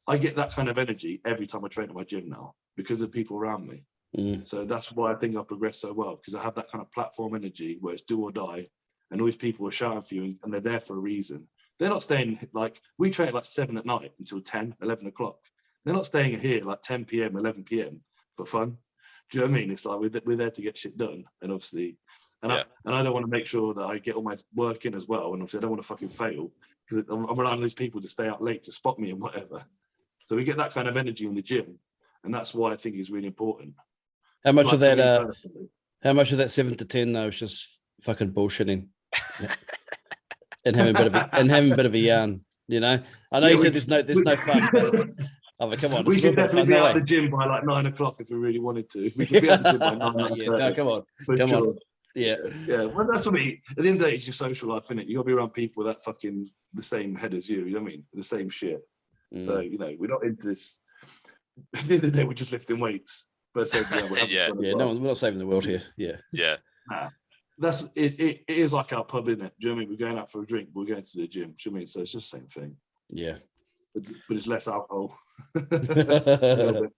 I get that kind of energy every time I train at my gym now because of the people around me. So that's why I think I progress so well, because I have that kind of platform energy where it's do or die, and all these people are shouting for you, and they're there for a reason. They're not staying, like, we train at like 7 at night until 10, 11 o'clock. They're not staying here like 10 p.m, 11 p.m. for fun. Do you know what I mean? It's like we're there to get shit done, and obviously, I don't want to make sure that I get all my work in as well, and obviously I don't want to fucking fail, because I'm relying on these people to stay out late to spot me and whatever. So we get that kind of energy in the gym, and that's why I think it's really important. How much of that 7 to 10 though is just fucking bullshitting and having a bit of a yarn, you know? I know you said there's no fun, but come on, we could definitely be out the gym by like 9 o'clock if we really wanted to. We could be out the gym by 9. Yeah, come on. Yeah. Well, that's what at the end of the day, it's your social life, isn't it? You got to be around people that fucking the same head as you. You know what I mean? The same shit. So, you know, we're not into this. At the end of the day, we're just lifting weights. But we're not saving the world here. Yeah. That's it. It is like our pub, isn't it? Do you know what I mean? We're going out for a drink, we're going to the gym. Do you know what I mean? So it's just the same thing. Yeah. But it's less alcohol.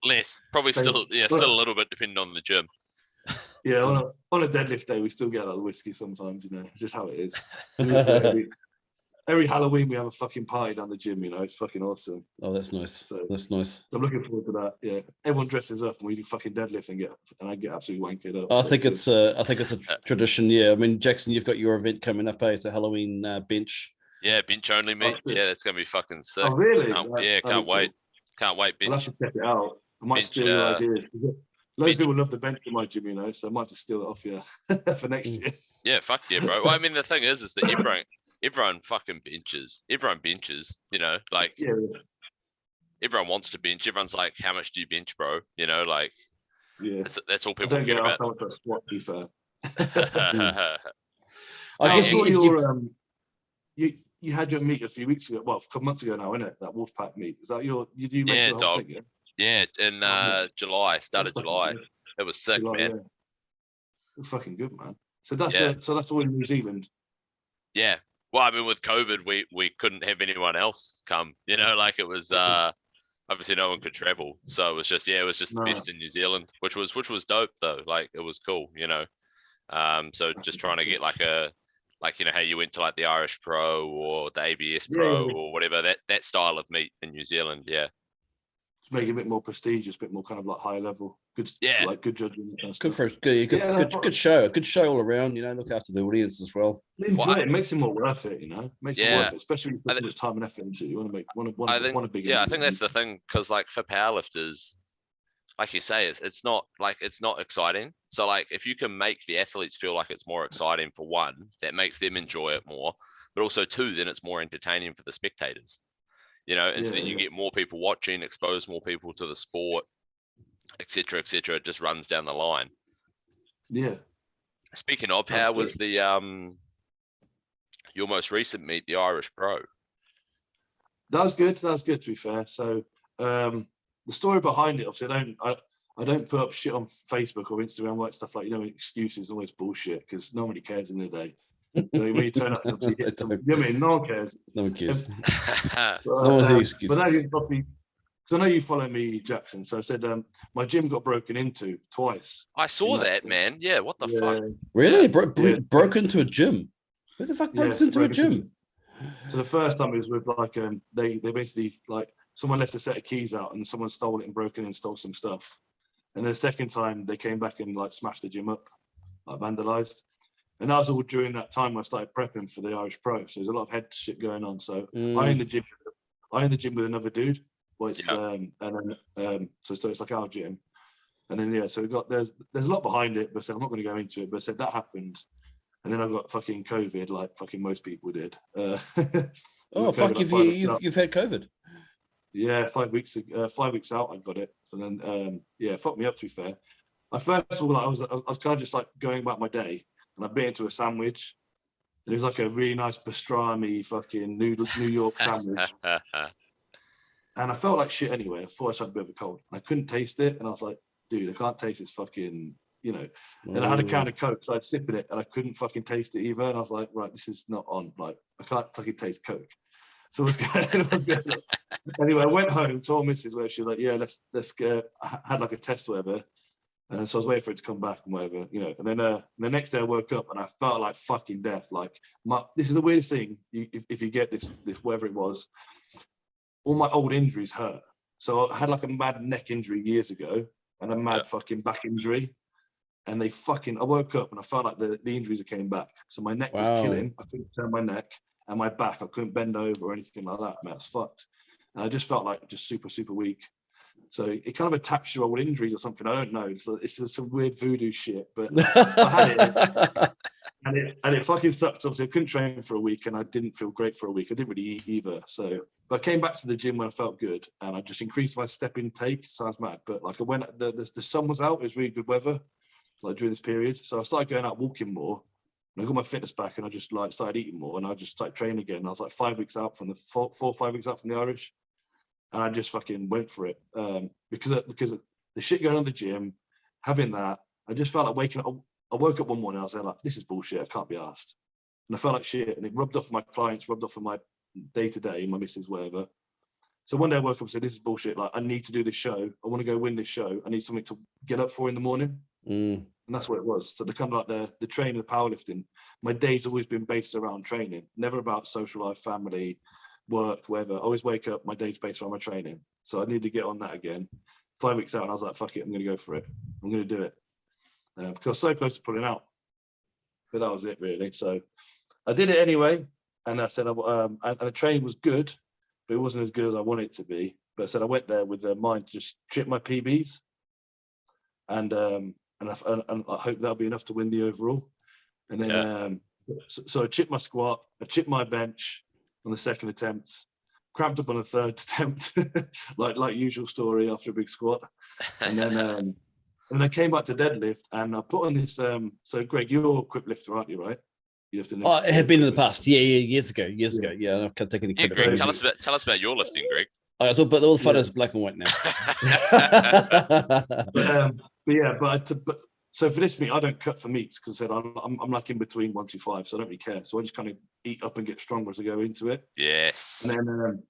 Less. Probably still a little bit depending on the gym. Yeah, on a deadlift day, we still get that whiskey sometimes, you know. It's just how it is. Every Halloween we have a fucking party down the gym, you know. It's fucking awesome. Oh, that's nice. So, that's nice. I'm looking forward to that. Yeah, everyone dresses up and we do fucking deadlift and I get absolutely wankered up. I think it's a tradition. Yeah, I mean, Jackson, you've got your event coming up. It's a Halloween bench. Yeah, bench only, mate. Yeah, that's gonna be fucking sick. Oh, really? Can't wait. Can't wait. Bench. I'll have to check it out. I might steal your ideas. Loads of people love the bench in my gym, you know, so I might have to steal it off you for next year. Yeah, fuck yeah, bro. Well, I mean, the thing is that everyone fucking benches. Everyone benches, you know, like everyone wants to bench. Everyone's like, how much do you bench, bro? You know, like, that's all people care about. I don't get a squat, to be fair. I guess you had your meet a few weeks ago, well, a couple months ago now, isn't it? That Wolfpack meet. Is that you make the whole thing, yeah? Yeah, in July, started July. It was sick, man. Yeah. It's fucking good, man. So that's all in New Zealand. Yeah. Well, I mean, with COVID, we couldn't have anyone else come. You know, like it was obviously no one could travel, so it was just the best in New Zealand, which was dope though. Like it was cool, you know. So just trying to get like you know how you went to like the Irish Pro or the ABS Pro or whatever, that style of meet in New Zealand, To make it a bit more prestigious, a bit more kind of like high level. Good, like good judging. Kind of good for good show. A good show all around. You know, look after the audience as well. It makes it more worth it. You know, makes it worth it, especially when you put much time and effort into it. You want to make I think that's the thing, because like for powerlifters, like you say, it's not exciting. So like if you can make the athletes feel like it's more exciting, for one, that makes them enjoy it more, but also two, then it's more entertaining for the spectators. You know, and so then you get more people watching, expose more people to the sport, etc., etc. It just runs down the line. Yeah. Speaking of, how was the your most recent meet, the Irish Pro? That was good. To be fair. So the story behind it, obviously, I don't put up shit on Facebook or Instagram, like stuff like, excuses, always bullshit, because nobody cares in the day. So when you turn up, obviously, you know what I mean? No one cares. No one cares. But, No one's but excuses. that is obviously, because I know you follow me, Jackson. So I said, my gym got broken into twice. I saw that, man. Yeah, what the fuck? Really? Yeah. Broke into a gym? Who the fuck breaks into a gym? So the first time it was with like they basically like someone left a set of keys out and someone stole it and broke in and stole some stuff. And then the second time they came back and like smashed the gym up, like vandalized. And that was all during that time I started prepping for the Irish Pro. So there's a lot of head shit going on. So I in the gym with another dude. Well, it's and then so it's like our gym. And then so we got there's a lot behind it, but I said I'm not going to go into it. But I said that happened. And then I got fucking COVID, like fucking most people did. Oh fuck! You've had COVID? Yeah, 5 weeks out, I got it. So then, it fucked me up. To be fair, first of all, I was kind of just like going about my day, and I bit into a sandwich. And it was like a really nice pastrami fucking New York sandwich, and I felt like shit anyway. I thought I just had a bit of a cold, and I couldn't taste it, and I was like, dude, I can't taste this fucking. And I had a can of Coke, so I'd sip in it, and I couldn't fucking taste it either. And I was like, right, this is not on. Like, I can't fucking taste Coke. So what's going on? Anyway, I went home, told Mrs. where she was like, yeah, let's go. I had like a test or whatever. And so I was waiting for it to come back and whatever, And then the next day I woke up and I felt like fucking death. Like, this is the weirdest thing. If you get this whatever it was, all my old injuries hurt. So I had like a mad neck injury years ago and a mad fucking back injury. And I woke up and I felt like the injuries came back. So my neck was killing. I couldn't turn my neck, and my back, I couldn't bend over or anything like that. Man, I was fucked. And I just felt like just super, super weak. So it kind of attacks your old injuries or something. I don't know. It's just some weird voodoo shit. But I had it, and it fucking sucked. Obviously, I couldn't train for a week, and I didn't feel great for a week. I didn't really eat either. So, but I came back to the gym when I felt good, and I just increased my step intake. Sounds mad, but like I went. The sun was out. It was really good weather. Like during this period, so I started going out walking more, and I got my fitness back, and I just like started eating more, and I just started training again. I was like 5 weeks out from the 4 or 5 weeks out from the Irish, and I just fucking went for it because of the shit going on in the gym, having that. I just felt like waking up. I woke up one morning, I was like, this is bullshit. I can't be arsed, and I felt like shit, and it rubbed off my clients, rubbed off of my day to day, my missus, whatever. So one day I woke up and said, this is bullshit. Like I need to do this show. I want to go win this show. I need something to get up for in the morning. And that's what it was. So the kind of like the training, the powerlifting, my day's always been based around training, never about social life, family, work, whatever. I always wake up, my day's based around my training. So I need to get on that again. 5 weeks out, and I was like, fuck it, I'm going to go for it. I'm going to do it. Because I was so close to pulling out. But that was it, really. So I did it anyway. And I said, and the training was good, but it wasn't as good as I wanted it to be. But I said I went there with the mind to just trip my PBs. And I hope that'll be enough to win the overall. And then, so I chipped my squat, I chipped my bench on the second attempt, cramped up on the third attempt, like usual story after a big squat. And then, I came back to deadlift, and I put on this. So Greg, you're a quick lifter, aren't you? Right? You I have been in the past. Yeah, years ago. Yeah, I can't take any credit. Greg, tell us about your lifting, Greg. But all the photos black and white now. So for this meet, I don't cut for meats because I said I'm like in between 125, so I don't really care. So I just kind of eat up and get stronger as I go into it. Yes. And then,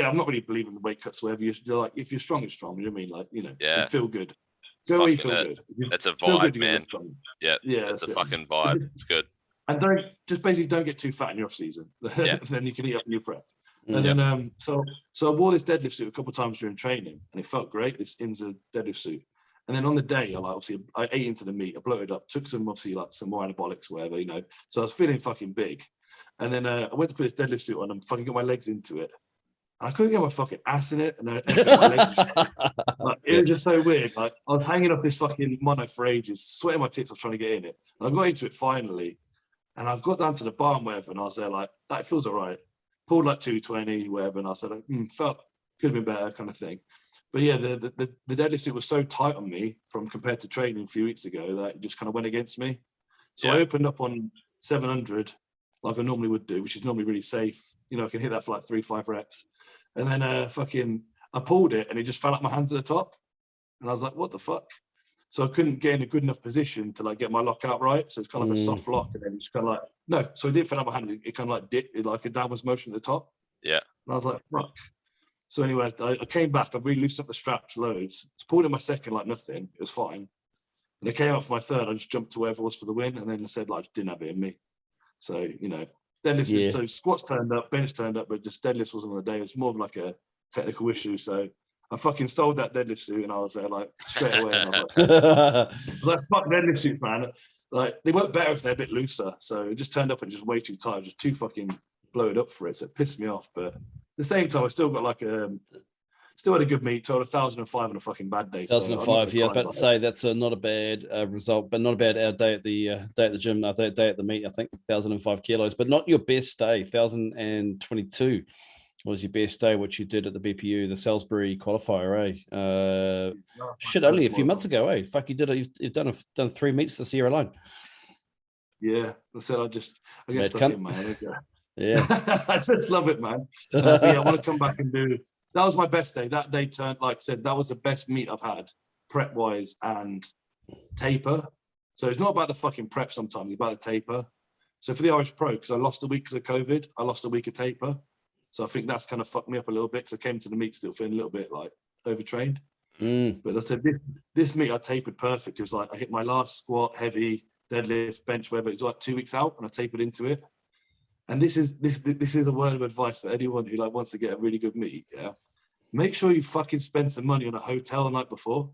I'm not really believing the weight cuts. Whatever you're like, if you're strong, you're strong. You know what I mean? Like, you feel good. Go where you feel good. That's a vibe, good, man. Yeah, that's a fucking vibe. It's good. And don't get too fat in your off season. Then you can eat up in your prep. And then so I wore this deadlift suit a couple of times during training, and it felt great. This Inza deadlift suit. And then on the day, I ate into the meat, I bloated up, took some some more anabolics, whatever, So I was feeling fucking big. And then I went to put this deadlift suit on and fucking got my legs into it. And I couldn't get my fucking ass in it, and my legs it was just so weird. Like I was hanging off this fucking mono for ages, sweating my tits off trying to get in it. And I got into it finally, and I got down to the bar and whatever, and I was there like, that feels all right. Pulled like 220, whatever, and I said, felt could have been better, kind of thing. But yeah, the deadlift suit was so tight on me compared to training a few weeks ago that it just kind of went against me. So I opened up on 700 like I normally would do, which is normally really safe. I can hit that for like 3-5 reps. And then I pulled it and it just fell out my hand to the top. And I was like, what the fuck? So I couldn't get in a good enough position to like get my lock out right. So it's kind of a soft lock, and then it's kind of like, no. So it didn't fall out my hand. It kind of like dipped, like a downwards motion at the top. Yeah. And I was like, fuck. So anyway, I came back. I really loosened up the straps loads. I pulled in my second like nothing. It was fine. And I came out for my third. I just jumped to wherever it was for the win. And then I said, like, I just didn't have it in me. So, you know, deadlifts. So squats turned up, bench turned up, but just deadlifts wasn't on the day. It was more of like a technical issue. So I fucking sold that deadlift suit, and I was there like straight away. And I was like, fuck deadlift suits, man. Like, they work better if they're a bit looser. So it just turned up and just way too tight, just too fucking blowed up for it. So it pissed me off. But at the same time, I still got like still had a good meet. Told 1,005 on a fucking bad day. 1,005, yeah. I was about to say that's not a bad result, but not a bad day at the gym. Day at the meet, I think 1,005 kilos, but not your best day. 1,022 was your best day, which you did at the BPU, the Salisbury qualifier, only a few months ago, Fuck, you did it. You've done 3 meets this year alone. Yeah, I said I get stuck in, man. Yeah, I just love it, man. But yeah, I want to come back and do. That was my best day. That day turned, like I said, that was the best meet I've had, prep wise and taper. So it's not about the fucking prep sometimes, it's about the taper. So for the Irish Pro, because I lost a week because of COVID, I lost a week of taper. So I think that's kind of fucked me up a little bit, because I came to the meet still feeling a little bit like overtrained. But I said this meet I tapered perfect. It was like I hit my last squat, heavy, deadlift, bench, whatever. It was like 2 weeks out, and I tapered into it. And this is a word of advice for anyone who like wants to get a really good meet. Yeah, make sure you fucking spend some money on a hotel the night before.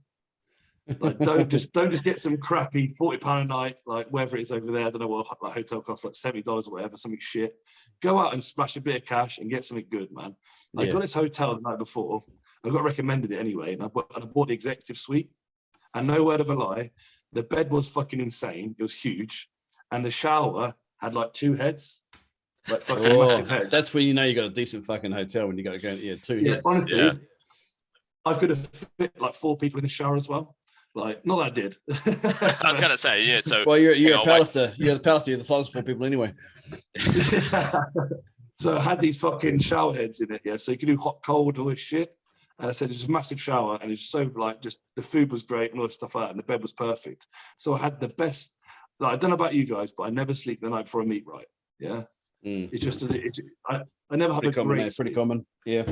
Like, don't just get some crappy £40 a night, like wherever it is over there. I don't know what like hotel costs, like $70 or whatever, something shit. Go out and splash a bit of cash and get something good, man. I got this hotel the night before. I got recommended it anyway, and I bought the executive suite. And no word of a lie, the bed was fucking insane. It was huge, and the shower had like 2 heads. Like fucking massive head. That's when you know you got a decent fucking hotel, when you got to go. Yeah, 2 heads. Honestly, I could have fit like 4 people in the shower as well. Like, not that I did. I was gonna say, yeah. So well, you're a powerlifter. You're the powerlifter. You're the size of 4 people anyway. So I had these fucking shower heads in it. Yeah, so you could do hot, cold, all this shit. And I said it's a massive shower, and it's so like just the food was great and all this stuff like that, and the bed was perfect. So I had the best. Like, I don't know about you guys, but I never sleep the night before a meet, right? Yeah. It's just I never have a great pretty common, yeah.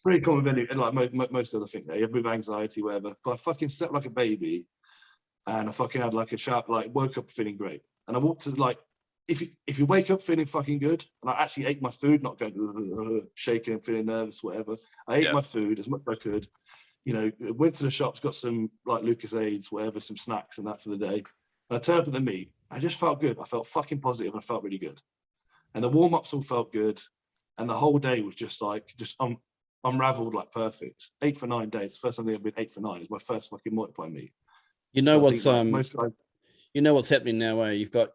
Pretty common with any, like most other things. You have with anxiety, whatever. But I fucking slept like a baby, and I fucking had like a shower, like woke up feeling great. And I walked to like, if you wake up feeling fucking good, and I actually ate my food, not going shaking and feeling nervous, whatever. I ate my food as much as I could. You know, went to the shops, got some like Lucas Aids, whatever, some snacks and that for the day. And I turned up at the meet. I just felt good. I felt fucking positive, and I felt really good. And the warm-ups all felt good. And the whole day was just unraveled like perfect. 8 for 9 days. The first time I've been 8 for 9. It's my first fucking multiply meet. You know what's you know what's happening now, You've got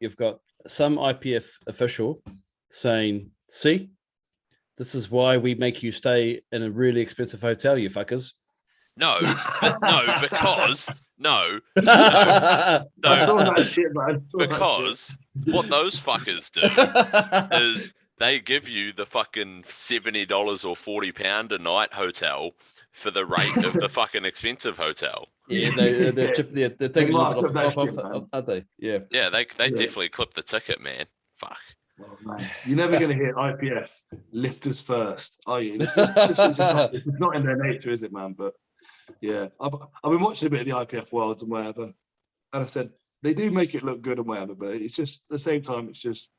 some IPF official saying, see, this is why we make you stay in a really expensive hotel, you fuckers. No, because what those fuckers do is they give you the fucking $70 or £40 a night hotel for the rate of the fucking expensive hotel. Yeah, they're taking a little bit off, aren't they? Yeah. Yeah, they definitely clip the ticket, man. Fuck. Oh, man. You're never going to hear IPF lifters first, are you? It's not in their nature, is it, man? But yeah, I've been watching a bit of the IPF worlds and whatever, and I said they do make it look good and whatever, but it's just at the same time, it's just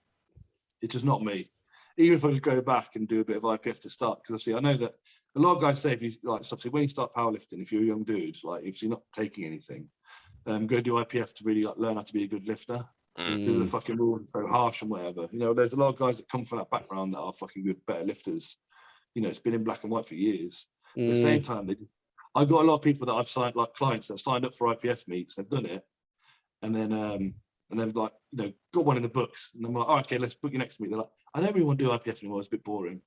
not me. Even if I could go back and do a bit of IPF to start, because obviously I know that a lot of guys say if you like, so obviously when you start powerlifting, if you're a young dude, like if you're not taking anything, go do IPF to really like learn how to be a good lifter. Because the fucking rules are so harsh and whatever. You know, there's a lot of guys that come from that background that are fucking good, better lifters. You know, it's been in black and white for years. At the same time, I got a lot of people that I've signed, like clients that have signed up for IPF meets, they've done it, and then and they've like, you know, got one in the books, and I'm like, oh, okay, let's book you next meet. They're like, I don't really want to do IPF anymore, it's a bit boring.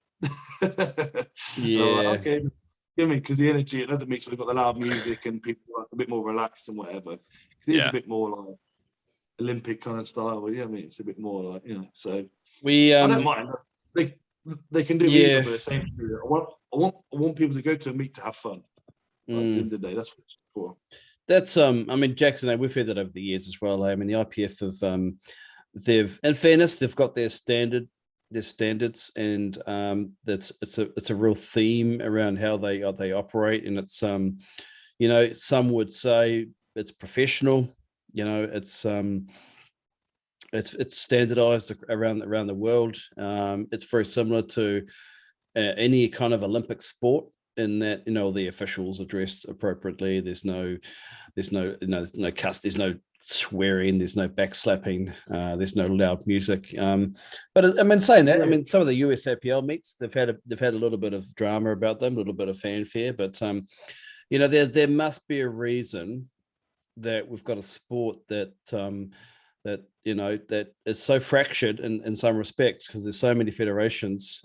Yeah. Like, okay, you know what I mean? Because the energy at other meets, we've got the loud music and people are a bit more relaxed and whatever. Because it is a bit more like Olympic kind of style, you know what I mean? It's a bit more like, you know, so I don't mind. They can do either, but at the same time, I want people to go to a meet to have fun. Like, at the end of the day, that's what it's for. That's I mean, Jackson, we've heard that over the years as well. I mean, the IPF have they've, in fairness, they've got their standards, and it's a real theme around how they operate, and it's you know, some would say it's professional. You know, it's standardized around the world. It's very similar to any kind of Olympic sport, in that, you know, the officials are dressed appropriately. There's no cuss, there's no swearing, there's no backslapping, there's no loud music. But I mean, saying that, I mean, some of the USAPL meets, they've had a little bit of drama about them, a little bit of fanfare, but you know, there must be a reason that we've got a sport that you know, that is so fractured in some respects, because there's so many federations.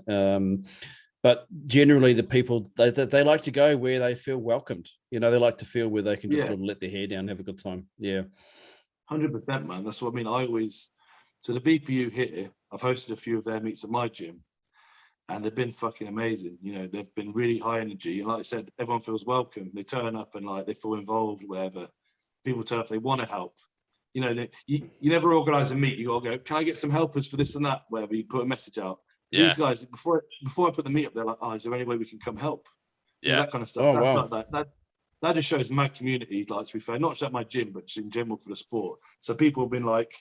But generally, the people they like to go where they feel welcomed. You know, they like to feel where they can just sort of let their hair down, have a good time. Yeah, 100%, man. That's what I mean. So the BPU here, I've hosted a few of their meets at my gym, and they've been fucking amazing. You know, they've been really high energy, and like I said, everyone feels welcome. They turn up and like they feel involved, wherever. People turn up, they want to help. You know, you never organise a meet. You got to go, can I get some helpers for this and that? Wherever you put a message out. These guys, before I put the meet up, they're like, oh, is there any way we can come help? You know, that kind of stuff. Oh, wow. That just shows my community, like, to be fair, not just at my gym, but just in general for the sport. So people have been like,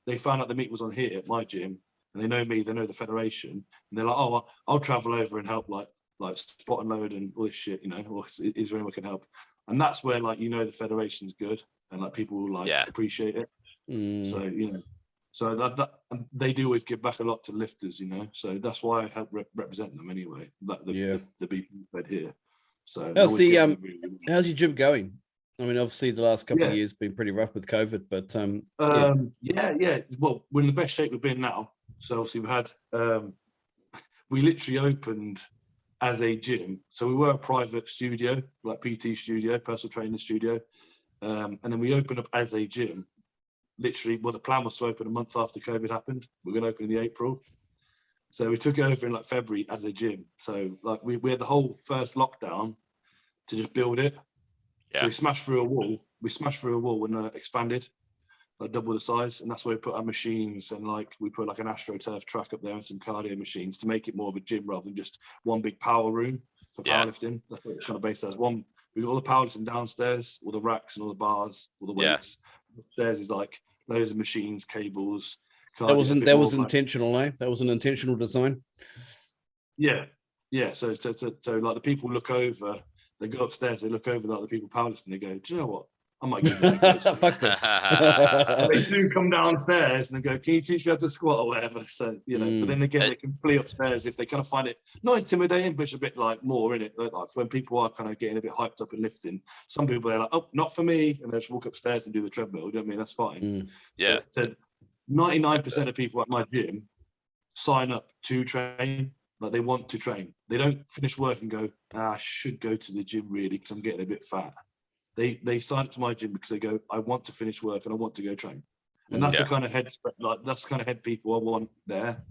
they found out the meet was on here at my gym, and they know me, they know the federation, and they're like, oh, I'll travel over and help, like spot and load and all this shit, you know, or is there anyone who can help? And that's where, like, you know, the federation's good, and like people will like appreciate it. So, you know, so that they do always give back a lot to lifters, you know. So that's why I help represent them anyway. That the people fed here. So how's your gym going? I mean, obviously the last couple of years been pretty rough with COVID, but yeah. Well, we're in the best shape we've been now. So obviously we've had we literally opened as a gym. So we were a private studio, like PT studio, personal training studio, and then we opened up as a gym. Literally, well, the plan was to open a month after COVID happened. We're going to open in the April. So we took it over in like February as a gym. So like we had the whole first lockdown to just build it. So we smashed through a wall. And expanded, like double the size. And that's where we put our machines, and like we put like an AstroTurf track up there and some cardio machines to make it more of a gym rather than just one big power room for powerlifting. That's what it's kind of based as. One, we've got all the powerlifting downstairs, all the racks and all the bars, all the weights. Upstairs is like loads of machines, cables. Cardio, that was intentional, eh? That was an intentional design. Yeah. So like the people look over, they go upstairs, they look over the other people powerlifting, they go, do you know what? I might give it a go. Fuck this. And they soon come downstairs and they go, can you teach me how to squat or whatever? So, you know, but then again, they can flee upstairs if they kind of find it not intimidating, but it's a bit like more in it. Like when people are kind of getting a bit hyped up and lifting, some people are like, oh, not for me. And they just walk upstairs and do the treadmill. You know what I mean? That's fine. So 99% of people at my gym sign up to train. Like they want to train. They don't finish work and go, I should go to the gym really because I'm getting a bit fat. They sign up to my gym because they go, I want to finish work and I want to go train. And that's the kind of head people I want there.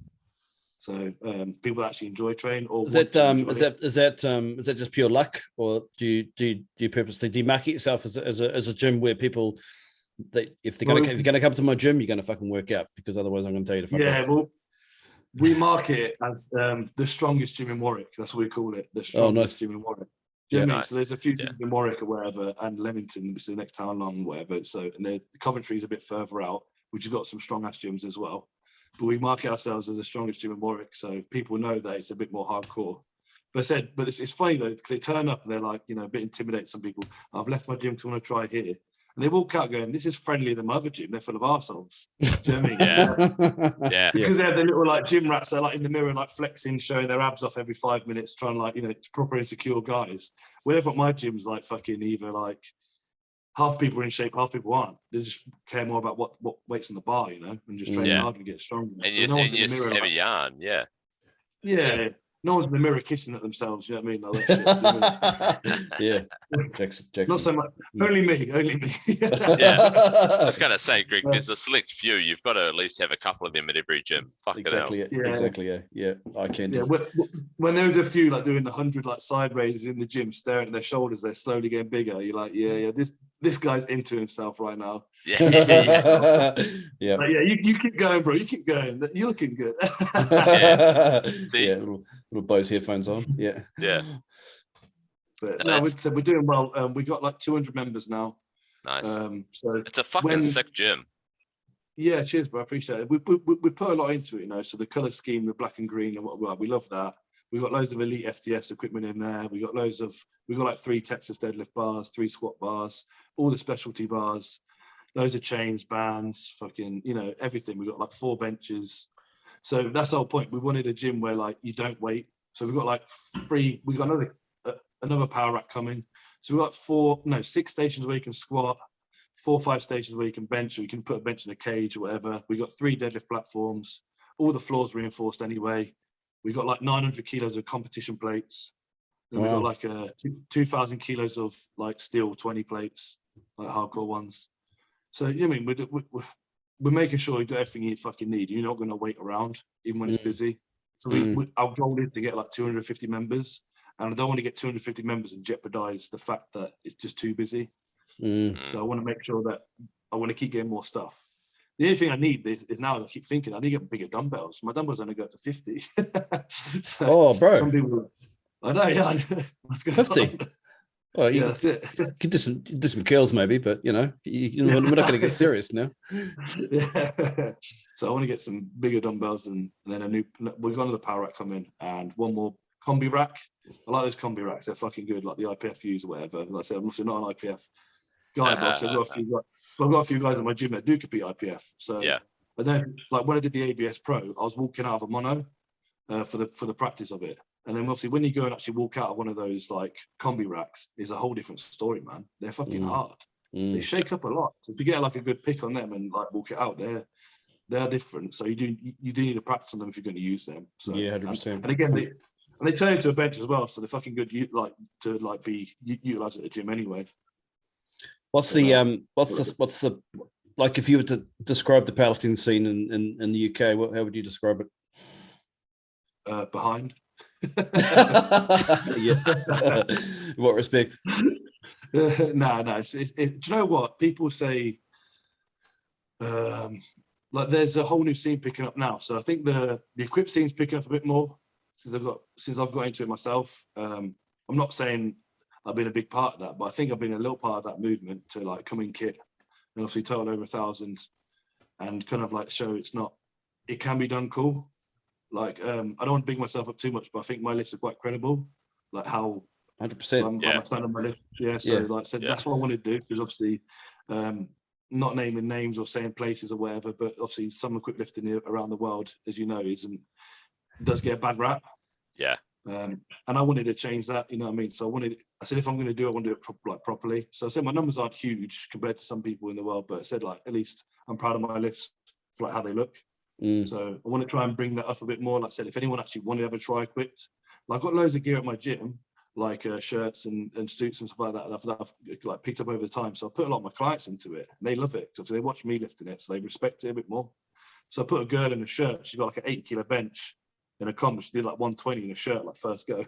So people that actually enjoy train, or is that just pure luck, or do you purposely demarket yourself as a gym where people, if you're going to come to my gym, you're going to fucking work out, because otherwise I'm going to tell you to fuck off. Well, we market it as the strongest gym in Warwick. That's what we call it, the strongest gym in Warwick. Do you know what I mean? So there's a few gyms in Warwick or wherever, and Leamington, which is the next town along, whatever. So, and the Coventry's a bit further out, which has got some strong ass gyms as well. But we market ourselves as the strongest gym in Warwick, so people know that it's a bit more hardcore. But it's funny though, because they turn up and they're like, you know, a bit intimidated. Some people, I've left my gym to want to try here. And they walk out going, this is friendlier than my other gym. They're full of arseholes. Do you know what I mean? Because they have the little like gym rats, they're like in the mirror, like flexing, showing their abs off every 5 minutes, trying like, you know, it's proper insecure guys. Whenever my gym's like fucking either like half people are in shape, half people aren't. They just care more about what weight's on the bar, you know, and just train hard and get stronger. And so you're heavy yarn, Yeah. no one's in the mirror kissing at themselves. You know what I mean? Like that shit. Yeah, Jackson. Not so much. Only me. I was going to say, Greg, there's a select few. You've got to at least have a couple of them at every gym. Fucking exactly. hell. Exactly. Yeah. I can. Yeah. When there's a few like doing the 100 like side raises in the gym, staring at their shoulders, they're slowly getting bigger. You're like, yeah. This guy's into himself right now. Yeah. Yeah. Like, yeah. You keep going, bro. You keep going. You're looking good. See? Yeah. Little Bose headphones on. Yeah. Yeah. But No, we're doing well. We got like 200 members now. Nice. So it's a fucking sick gym. Yeah, cheers, bro. I appreciate it. We put a lot into it, you know. So the color scheme, the black and green, and what we love that. We got loads of elite FTS equipment in there. We got like 3 Texas deadlift bars, 3 squat bars, all the specialty bars, loads of chains, bands, fucking, you know, everything. We got like 4 benches. So that's our point. We wanted a gym where like you don't wait. So we've got like 3. We got another power rack coming. So we've got 6 stations where you can squat, 4 or 5 stations where you can bench, or you can put a bench in a cage or whatever. We got 3 deadlift platforms. All the floors reinforced anyway. We got like 900 kilos of competition plates. Then we got like 2,000 kilos of like steel 20 plates, like hardcore ones. So you know, I mean, we're making sure you do everything you fucking need. You're not going to wait around even when it's busy. So our goal is to get like 250 members. And I don't want to get 250 members and jeopardize the fact that it's just too busy. So I want to make sure that I want to keep getting more stuff. The only thing I need is now I keep thinking I need to get bigger dumbbells. My dumbbells only go up to 50. So, bro. Some people, I know, yeah. What's going 50? on? Well, yeah, that's it. You could do some curls maybe, but you know, we're not going to get serious now. Yeah. So I want to get some bigger dumbbells and then we're going to the power rack coming and one more combi rack. I like those combi racks. They're fucking good, like the IPF use or whatever. Like I said, I'm also not an IPF guy, but I've got a few guys in my gym that do compete IPF. So yeah. I don't like when I did the ABS Pro, I was walking out of a mono for the practice of it. And then obviously when you go and actually walk out of one of those like combi racks, is a whole different story, man. They're fucking hard. They shake up a lot. So if you get like a good pick on them and like walk it out, they're different. So you do need to practice on them if you're going to use them. So yeah, 100%. And again, they turn into a bench as well, so they're fucking good. To be utilized at the gym anyway. What's the like if you were to describe the powerlifting scene in the UK? How would you describe it? Behind. Yeah. In what respect? No. Do you know what people say? Like there's a whole new scene picking up now. So I think the equip scene's picking up a bit more since I've got into it myself. I'm not saying I've been a big part of that, but I think I've been a little part of that movement to like come in kit and obviously total over 1,000 and kind of like show it can be done cool. Like I don't want to big myself up too much, but I think my lifts are quite credible. Like how 100%. I'm standing on my lift. Yeah, so like I said, that's what I want to do because obviously not naming names or saying places or whatever, but obviously some equip lifting around the world, as you know, does get a bad rap. Yeah. And I wanted to change that, you know what I mean? So I said, if I'm going to do it, I want to do it properly. So I said, my numbers aren't huge compared to some people in the world, but I said, like, at least I'm proud of my lifts for like how they look. So I want to try and bring that up a bit more. Like I said, if anyone actually wanted to have a try equipped, like I've got loads of gear at my gym, like shirts and suits and stuff like that that I've like picked up over the time. So I put a lot of my clients into it and they love it because they watch me lifting it, so they respect it a bit more. So I put a girl in a shirt, she's got like an 8 kilo bench in a comp, she did like 120 in a shirt, like first go.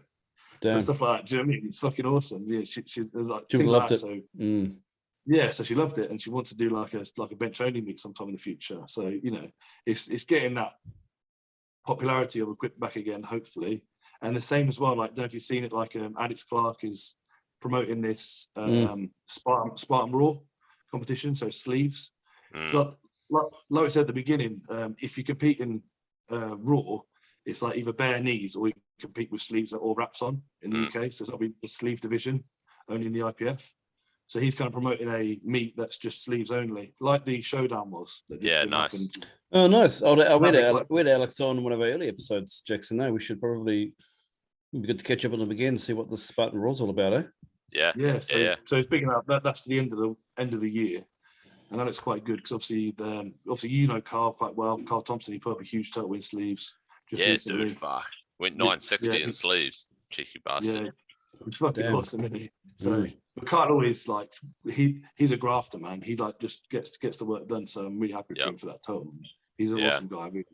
So stuff like that, do you know what I mean? It's fucking awesome. Yeah, she like she things loved like that. it. So yeah, so she loved it and she wants to do like a bench only meet sometime in the future. So, you know, it's getting that popularity of equip back again, hopefully. And the same as well, like, I don't know if you've seen it, like Alex Clark is promoting this Spartan Raw competition, so sleeves. So, like I said at the beginning, if you compete in Raw, it's like either bare knees or you compete with sleeves or wraps on in the UK. So it's not be the sleeve division, only in the IPF. So he's kind of promoting a meet that's just sleeves only, like the Showdown was. Yeah, nice. Happened. Oh, nice. We had Alex on one of our early episodes, Jackson. No, we should probably be good to catch up on them again, see what the Spartan Raw's all about, eh? Yeah. So it's big enough. That's the end of the year, and that looks quite good because obviously you know Carl quite well. Carl Thompson, he put up a huge total in sleeves just recently. Dude, fuck. Went 960 Yeah. in sleeves. Cheeky bastard. Yeah, it's fucking Damn. awesome, isn't he? So we can't always like he's a grafter, man. He like just gets the work done. So I'm really happy for him for that total. He's an awesome guy. Really.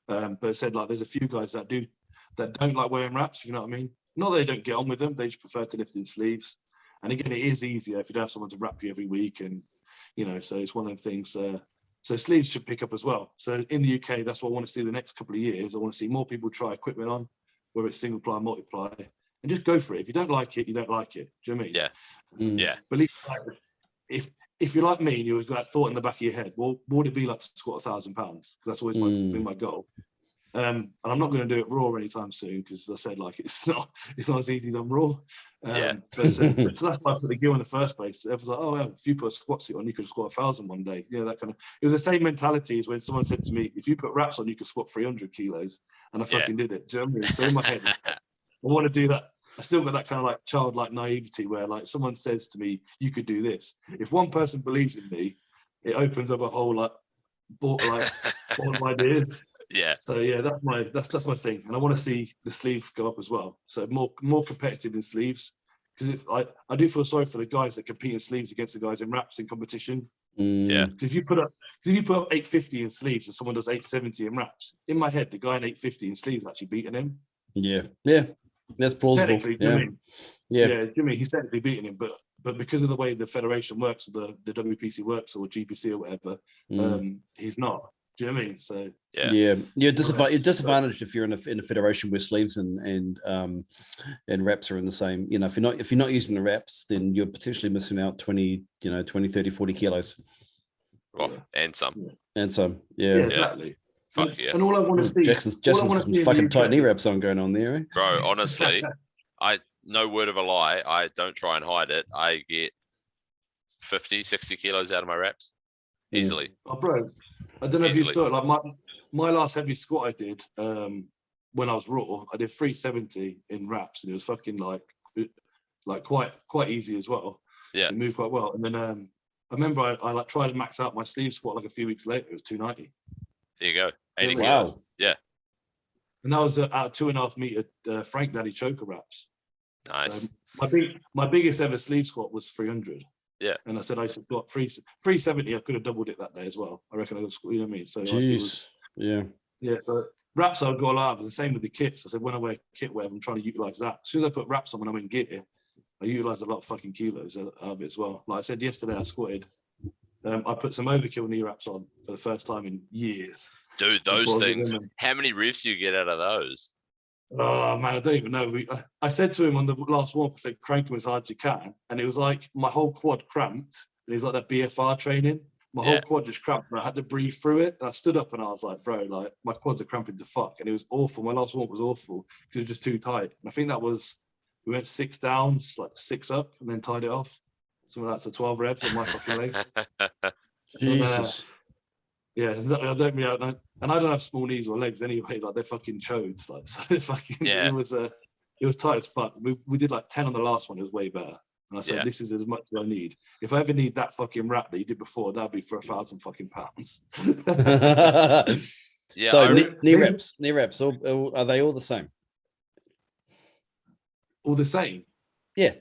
But it said like there's a few guys that don't like wearing wraps. You know what I mean? Not that they don't get on with them. They just prefer to lift in sleeves. And again, it is easier if you don't have someone to wrap you every week, and you know, so it's one of the things. So sleeves should pick up as well. So in the UK, that's what I want to see the next couple of years. I want to see more people try equipment on, whether it's single ply, multiply, and just go for it. If you don't like it, you don't like it. Do you know what I mean? Yeah. Yeah. But at least like, if you're like me and you always got that thought in the back of your head, well, what would it be like to squat 1,000 pounds? Because that's always been my goal. And I'm not going to do it raw anytime soon because I said like it's not as easy as on raw. But so that's why I put the gear in the first place. Everyone's like, oh, yeah, if you put a squat suit on, you could squat 1,000 one day. You know, that kind of. It was the same mentality as when someone said to me, if you put wraps on, you could squat 300 kilos, and I fucking did it. Do you know what I mean? So in my head, I want to do that. I still got that kind of like childlike naivety where like someone says to me, you could do this. If one person believes in me, it opens up a whole like ball of ideas. Yeah. So yeah, that's my thing, and I want to see the sleeve go up as well. So more competitive in sleeves, because if I do feel sorry for the guys that compete in sleeves against the guys in wraps in competition. Yeah. Because if you put up 850 in sleeves and someone does 870 in wraps, in my head, the guy in 850 in sleeves actually beating him. Yeah, that's plausible. Yeah, Jimmy, he's technically beating him, but because of the way the federation works, or the WPC works, or GPC or whatever, he's not. Do you know what I mean? So you're disadvantaged if you're in a federation where sleeves and wraps are in the same. You know, if you're not using the wraps, then you're potentially missing out 20, 30, 40 kilos. Well, and some. Yeah, exactly. Fuck yeah. And all I want to see, Jackson's got some fucking tight knee wraps on going on there, eh? Bro, honestly, no word of a lie, I don't try and hide it. I get 50, 60 kilos out of my wraps easily. Oh, bro, I don't know if you saw it. Like my last heavy squat I did when I was raw, I did 370 in wraps, and it was fucking like quite easy as well. Yeah, it moved quite well. And then I remember I like tried to max out my sleeve squat like a few weeks later. It was 290. There you go, 80 wow. kilos. Yeah, and that was out 2.5 meter Frank Daddy choker wraps. Nice. So my biggest ever sleeve squat was 300. Yeah. And I said I used to squat 370. I could have doubled it that day as well. I reckon I could squat, you know what I mean? So yeah. So wraps I've got a lot of. The same with the kits. I said when I wear kit, whatever, I'm trying to utilize that. As soon as I put wraps on when I'm in gear, I utilize a lot of fucking kilos of it as well. Like I said yesterday, I squatted. I put some overkill knee wraps on for the first time in years. Dude, those things. How many reps do you get out of those? Oh man, I don't even know. I said to him on the last walk, I said, crank him as hard as you can. And it was like my whole quad cramped. And it was like that BFR training. My whole quad just cramped and I had to breathe through it. And I stood up and I was like, bro, like my quads are cramping to fuck. And it was awful. My last walk was awful because it was just too tight. And I think we went 6 downs, like 6 up and then tied it off. Some of that's a 12 reps on my fucking legs. Jesus. Yeah, I don't really, and I don't have small knees or legs anyway. Like they're fucking chodes. Like so, it was tight as fuck. We did like 10 on the last one. It was way better. And I said, this is as much as I need. If I ever need that fucking wrap that you did before, that'd be for 1,000 fucking pounds. Yeah. So knee reps. Are they all the same? All the same. Yeah.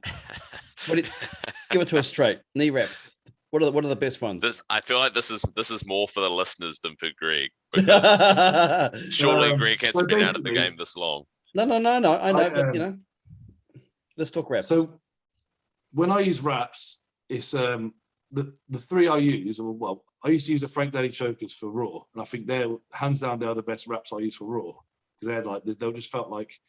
Give it to us straight. Knee reps. What are the best ones? I feel like this is more for the listeners than for Greg. Because surely Greg hasn't been out of the game this long. No. I know, but you know, let's talk reps. So when I use wraps, it's the 3 I use. Well, I used to use the Frank Daddy chokers for raw, and I think they're hands down they are the best wraps I use for raw because they just felt like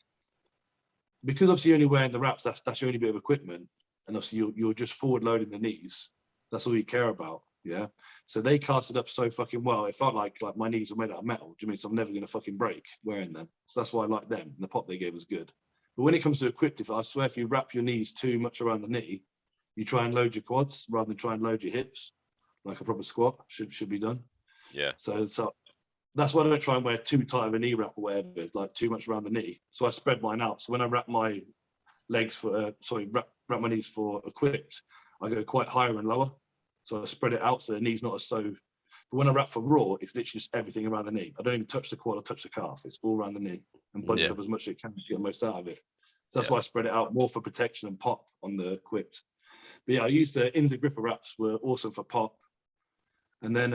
because obviously you're only wearing the wraps. That's your only bit of equipment, and obviously you're just forward loading the knees. That's all you care about, yeah? So they casted up so fucking well. It felt like my knees were made out of metal. Do you mean? So I'm never going to fucking break wearing them. So that's why I like them. And the pop they gave was good. But when it comes to equipped, I swear if you wrap your knees too much around the knee, you try and load your quads rather than try and load your hips, like a proper squat should be done. Yeah. So that's why I don't try and wear too tight of a knee wrap or whatever. It's like too much around the knee. So I spread mine out. So when I wrap my legs wrap my knees for equipped, I go quite higher and lower. So I spread it out so the knee's not as so. But when I wrap for raw, it's literally just everything around the knee. I don't even touch the quad or touch the calf. It's all around the knee. and bunch up as much as it can to get the most out of it. So that's why I spread it out more for protection and pop on the equipped. But yeah, I used the Inza gripper wraps were awesome for pop. And then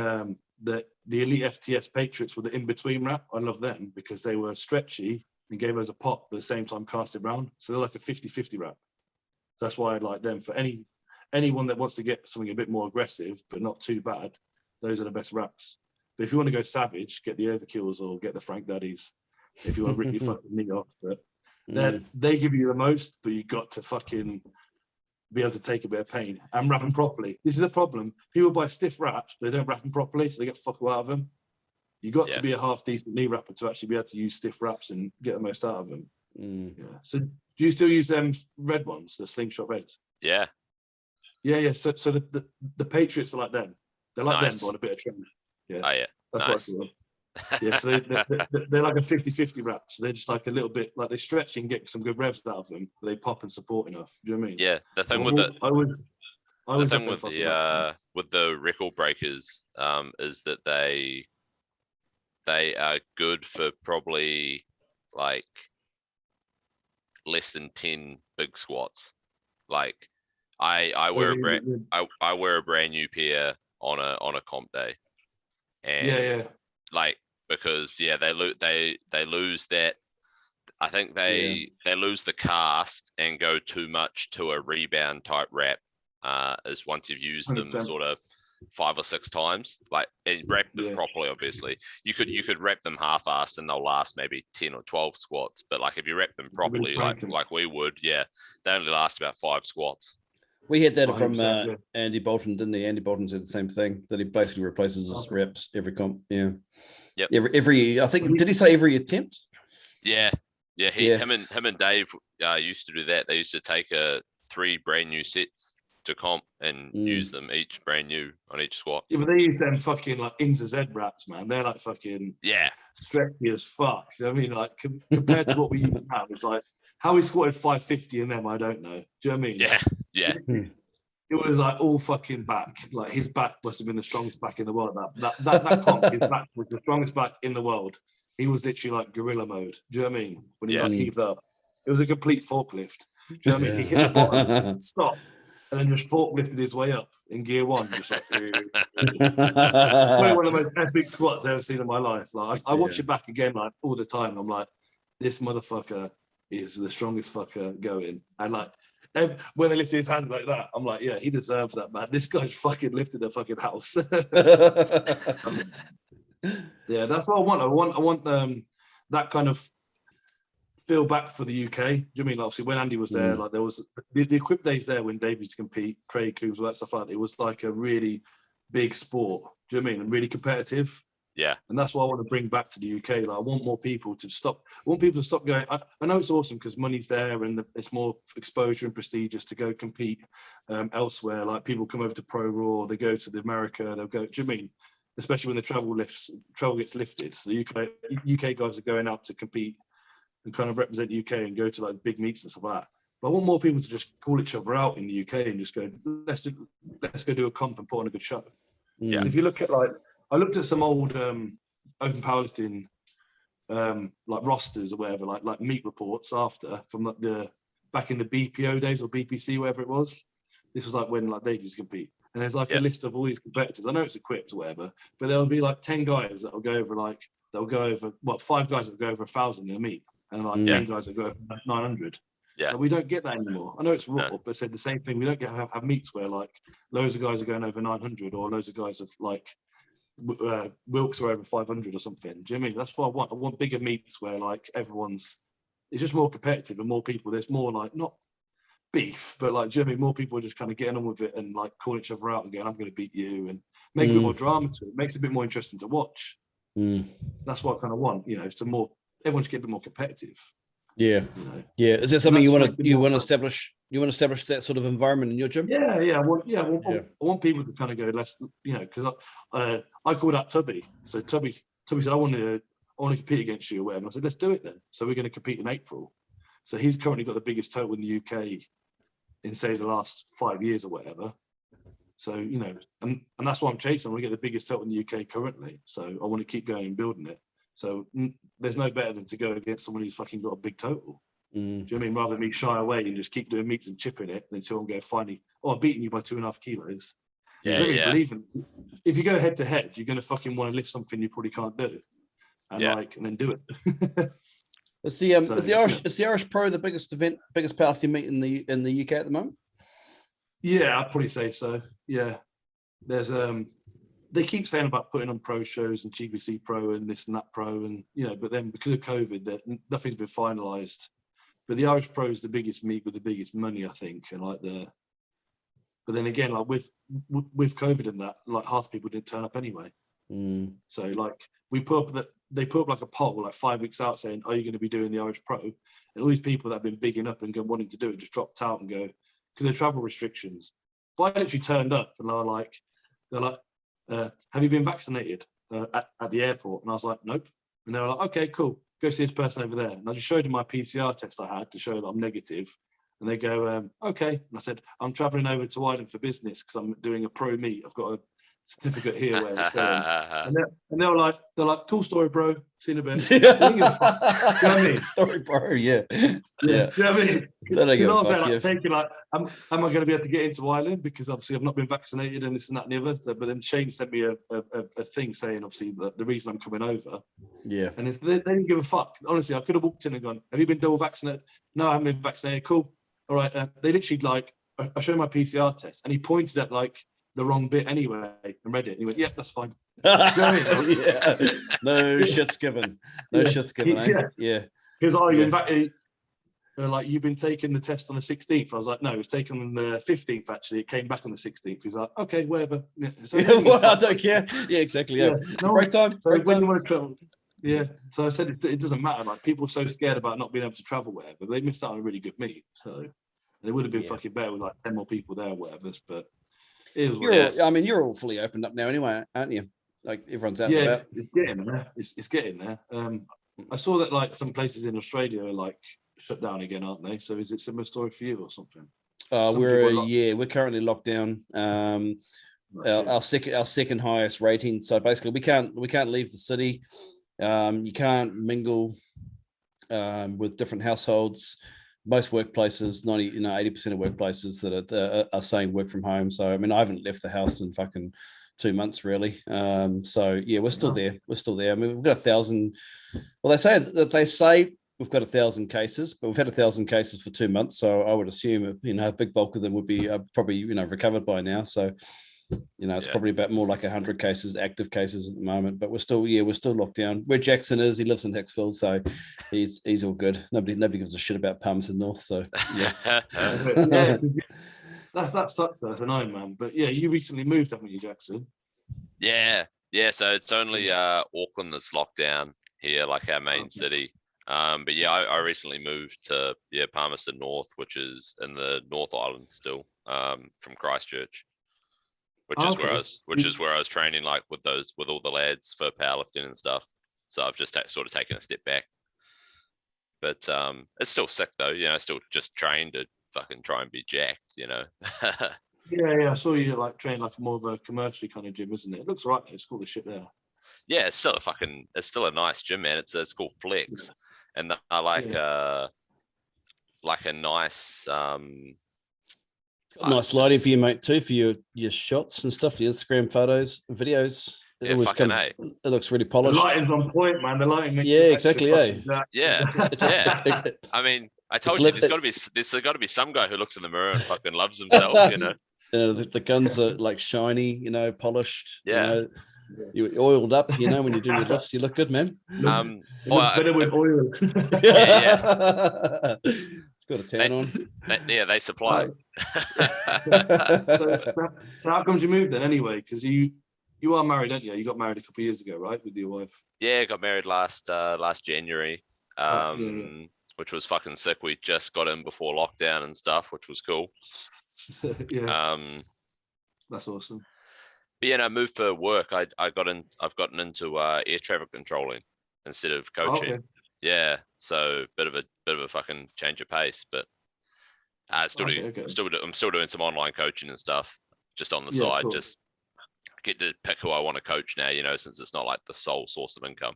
the Elite FTS Patriots were the in-between wrap. I love them because they were stretchy and gave us a pop, but at the same time cast it round. So they're like a 50-50 wrap. So that's why I like them. For anyone that wants to get something a bit more aggressive, but not too bad, those are the best wraps. But if you want to go savage, get the Overkills or get the Frank Daddies if you want to rip your fucking knee off. But they give you the most, but you got to fucking be able to take a bit of pain and wrap them properly. This is the problem. People buy stiff wraps, but they don't wrap them properly, so they get fuck all out of them. You got to be a half decent knee wrapper to actually be able to use stiff wraps and get the most out of them. Yeah. So do you still use them red ones, the slingshot reds? Yeah. Yeah. So the Patriots are like them. They're like them, but on a bit of training. Yeah. Oh yeah. That's what I feel. Yeah, so they're like a 50-50 wrap. So they're just like a little bit, like they stretch and get some good revs out of them, but they pop and support enough. Do you know what I mean? Yeah, the thing with the record breakers is that they are good for probably like less than 10 big squats. Like I wear a brand new pair on a comp day, and like because they lose that. I think they lose the cast and go too much to a rebound type wrap. As once you've used 100%. Them sort of 5 or 6 times, like and wrap them properly. Obviously, you could wrap them half-assed and they'll last maybe 10 or 12 squats. But like if you wrap them properly, like we would, they only last about 5 squats. We had that from Andy Bolton, didn't he? Andy Bolton said the same thing, that he basically replaces his reps every comp. Yeah. Yep. Every I think, did he say every attempt? Yeah. Him and Dave used to do that. They used to take 3 brand new sets to comp and use them each brand new on each squat. Yeah, but they use them fucking like Inza Z wraps, man. They're like fucking stretchy as fuck. You know what I mean? Like compared to what we use now, it's like how he squatted 550 in them, I don't know. Do you know what I mean? Yeah. It was like all fucking back. Like his back must have been the strongest back in the world. That comp, his back was the strongest back in the world. He was literally like gorilla mode. Do you know what I mean? When he like heaved up, it was a complete forklift. Do you know what I mean? He hit the bottom, stopped, and then just forklifted his way up in gear 1. Just like one of the most epic squats I've ever seen in my life. Like I watch it back again like all the time. I'm like, this motherfucker is the strongest fucker going. And like when they lifted his hands like that, I'm like, yeah, he deserves that, man. This guy's fucking lifted the fucking house. Yeah, that's what I want. I want that kind of feel back for the UK. Do you know what I mean? Like, obviously, when Andy was there, like there was the equipped days there when Dave used to compete, Craig Coombs, all that stuff like that. It was like a really big sport. Do you know what I mean? And really competitive. Yeah. And that's what I want to bring back to the UK. Like, I want more people to stop. I want people to stop going. I know it's awesome because money's there and it's more exposure and prestigious to go compete elsewhere. Like people come over to Pro Raw, they go to America, they'll go. Do you know what I mean? Especially when the travel gets lifted. So the UK guys are going out to compete and kind of represent the UK and go to like big meets and stuff like that. But I want more people to just call each other out in the UK and just go, let's go do a comp and put on a good show. Yeah. If you look at like, I looked at some old open powerlifting like rosters or whatever, like meet reports after from like back in the BPO days or BPC, whatever it was. This was like when like they used to compete. And there's like a list of all these competitors. I know it's equipped or whatever, but there'll be like 10 guys that'll go over 5 guys that'll go over 1,000 in a meet, and like 10 guys that go over 900. Yeah, like, we don't get that anymore. I know it's raw, but said the same thing. We don't have meets where like loads of guys are going over 900, or loads of guys have like Wilkes are over 500 or something. Do you know what I mean? That's what I want. I want bigger meets where like it's just more competitive and more people. There's more like not beef, but like, do you know what I mean? More people are just kind of getting on with it and like calling each other out and going, I'm going to beat you, and make a bit more drama to it. Makes it a bit more interesting to watch. That's what I kind of want, you know, to everyone's get a bit more competitive. Yeah. You know? Yeah. Is there something you want to establish? You want to establish that sort of environment in your gym? Yeah. I want people to kind of go, let's, you know, because I called out Tubby. So Tubby said, I want to compete against you or whatever. And I said, let's do it then. So we're going to compete in April. So he's currently got the biggest total in the UK in, say, the last 5 years or whatever. So, you know, and that's what I'm chasing. I want to get the biggest total in the UK currently. So I want to keep going and building it. So there's no better than to go against someone who's fucking got a big total. Mm. Do you know what I mean? Rather than me shy away and just keep doing meets and chipping it until I'm going finally, I'm beating you by 2.5 kilos. Yeah, Let me yeah. believe in. If you go head to head, you're going to fucking want to lift something you probably can't do, and and then do it. Is the Irish Pro the biggest powerlifting meet in the UK at the moment? Yeah, I'd probably say so. Yeah, there's they keep saying about putting on pro shows and GBC Pro and this and that Pro, and but then because of COVID, that nothing's been finalised. But the Irish Pro is the biggest meet with the biggest money, I think, and but then again, like with COVID and that, like half the people didn't turn up anyway. Mm. So like they put up like a poll like 5 weeks out saying, "Are you going to be doing the Irish Pro?" And all these people that have been bigging up and wanting to do it just dropped out and go because of travel restrictions. But I literally turned up and they're like, "Have you been vaccinated at the airport?" And I was like, "Nope." And they were like, "Okay, cool. Go see this person over there." And I just showed them my PCR test I had to show that I'm negative. And they go, "Okay." And I said, "I'm traveling over to Ireland for business because I'm doing a pro meet. I've got a certificate here where it's saying." And they're like, "Cool story, bro. See you in a bit." You know what I mean? Story, bro. Yeah. You know what I mean? Then I Because I go, was there, fuck like, you. thinking, like, am I going to be able to get into Ireland? Because obviously I've not been vaccinated and this and that and the other. So, but then Shane sent me a thing saying, obviously, the reason I'm coming over. Yeah. And they didn't give a fuck. Honestly, I could have walked in and gone, "Have you been double vaccinated?" "No, I haven't been vaccinated." "Cool. All right." They literally, like, I showed my PCR test and he pointed at, like, the wrong bit anyway and read it. And he went, "Yeah, that's fine." Do you know what I mean? Yeah. No shit's given. No shit's given, eh? Yeah. Because like, "You've been taking the test on the 16th. I was like, "No, it was taken on the 15th, actually. It came back on the 16th. He's like, "Okay, whatever." Yeah, so Well, I don't care. Yeah, exactly. Yeah. No, break time. so Break when time. you want to travel, so I said it doesn't matter. Like, people are so scared about not being able to travel wherever. They missed out on a really good meet. So, and it would have been fucking better with like 10 more people there, or whatever. But it was what it is. I mean, you're all fully opened up now anyway, aren't you? Like everyone's out and about. It's getting there. It's getting there. I saw that like some places in Australia are like shut down again, aren't they? So is it a similar story for you or something? We're currently locked down. Our second highest rating. So basically, we can't leave the city. You can't mingle with different households. Most workplaces, 80% of workplaces that are saying work from home. So I mean, I haven't left the house in fucking 2 months really. So yeah, we're still there. We're still there. I mean, we've got 1,000. Well, they say we've got 1,000 cases, but we've had 1,000 cases for 2 months. So I would assume a big bulk of them would be probably recovered by now. So it's probably about more like 100 cases, active cases at the moment. But we're still locked down. Where Jackson is, he lives in Hicksville, so he's all good. Nobody gives a shit about Palmerston North. So yeah. Yeah, that sucks. That's annoying, man. But yeah, you recently moved, haven't you, Jackson? Yeah. So it's only Auckland that's locked down here, like our main city. But yeah, I recently moved to Palmerston North, which is in the North Island still, from Christchurch, which is where I was training, like with all the lads for powerlifting and stuff. So I've just sort of taken a step back. But it's still sick though, still just train to fucking try and be jacked, Yeah, I saw you like train like more of a commercially kind of gym, isn't it? It looks right. It's cool as shit there. Yeah, it's still a nice gym, man. It's called Flex, and I like a nice nice lighting for you, mate, too, for your shots and stuff, your Instagram photos, videos. It looks really polished. The lighting's on point, man. The lighting makes exactly. Yeah. I mean, I told you there's got to be some guy who looks in the mirror and fucking loves himself, the guns are like shiny, polished. Yeah. You're oiled up, when you're doing your lifts, you look good, man. Better with oil. Yeah. It's got a tan on. They supply. So how comes you moved then anyway? Because you are married, aren't you? You got married a couple of years ago, right, with your wife? Yeah, got married last January, which was fucking sick. We just got in before lockdown and stuff, which was cool. Yeah. That's awesome. But I moved for work. I've gotten into air traffic controlling instead of coaching. Okay. Yeah, so bit of a fucking change of pace, but I'm still doing some online coaching and stuff just on the side. Cool. Just get to pick who I want to coach now, since it's not like the sole source of income.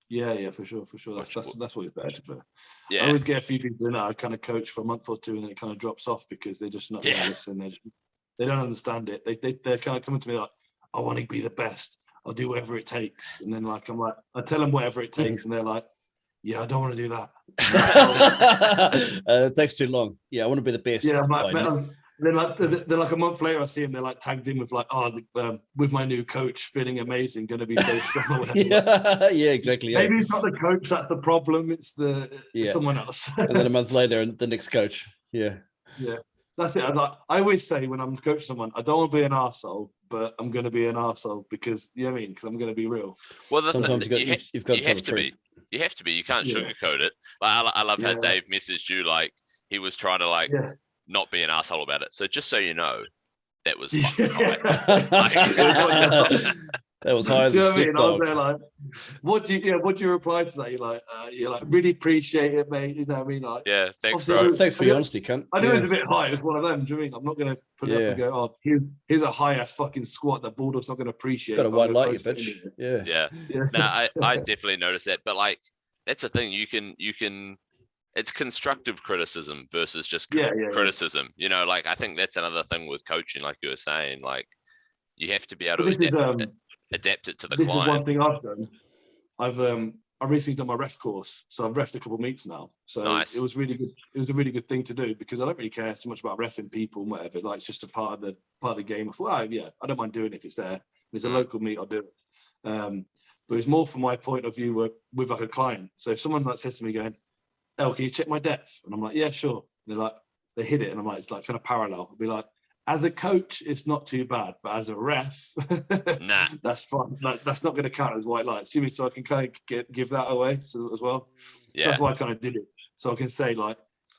Yeah, for sure. That's always better to do. Yeah. I always get a few people in that I kind of coach for a month or two, and then it kind of drops off because they're just not going to listen. They don't understand it. They're kind of coming to me like, I want to be the best. I'll do whatever it takes. And then like I'm like, I tell them whatever it takes, and they're like, yeah, I don't want to do that. It takes too long. Yeah, I want to be the best. Yeah, I'm like, then like a month later, I see him. They're like tagged in with like, with my new coach, feeling amazing, going to be so strong. Or whatever. Yeah, exactly. Maybe it's not the coach that's the problem. It's it's someone else. And then a month later, the next coach. Yeah. That's it. I always say when I'm coaching someone, I don't want to be an arsehole, but I'm going to be an arsehole because, you know what I mean? Because I'm going to be real. Well, that's sometimes you've got to tell the truth. You have to be. You can't sugarcoat it. Like I love how Dave messaged you, like he was trying to like not be an asshole about it. So just so you know, that was fucking high. That was higher than Snoop Dogg. I was there like, what do you reply to that? You're like, really appreciate it, mate. You know what I mean? Like, yeah, thanks, bro. Thanks for your honesty, cunt. I knew it was a bit high. It was one of them. Do you know what I mean? I'm not going to put it up and go, oh, here's a high ass fucking squat that Bulldog's not going to appreciate. Got a white light, you bitch. Yeah. No, I definitely noticed that. But like, that's the thing. You can. It's constructive criticism versus just criticism. You know, like I think that's another thing with coaching, like you were saying. Like, you have to be able to adapt it to the client. This is one thing I've done. I've recently done my ref course, so I've refed a couple of meets now. So nice. It was really good. It was a really good thing to do because I don't really care so much about refing people and whatever. Like, it's just a part of the game. I thought, I don't mind doing it if it's there. If it's a local meet, I'll do it. But it's more from my point of view with like a client. So if someone like says to me going, "Oh, can you check my depth?" And I'm like, "Yeah, sure." And they're like, they hit it, and I'm like, it's like kind of parallel. I'll be like, as a coach, it's not too bad, but as a ref, that's fun. Like, that's not going to count as white lights. Do you mean so I can kind of give that away as well? Yeah. So that's why I kind of did it. So I can say, like,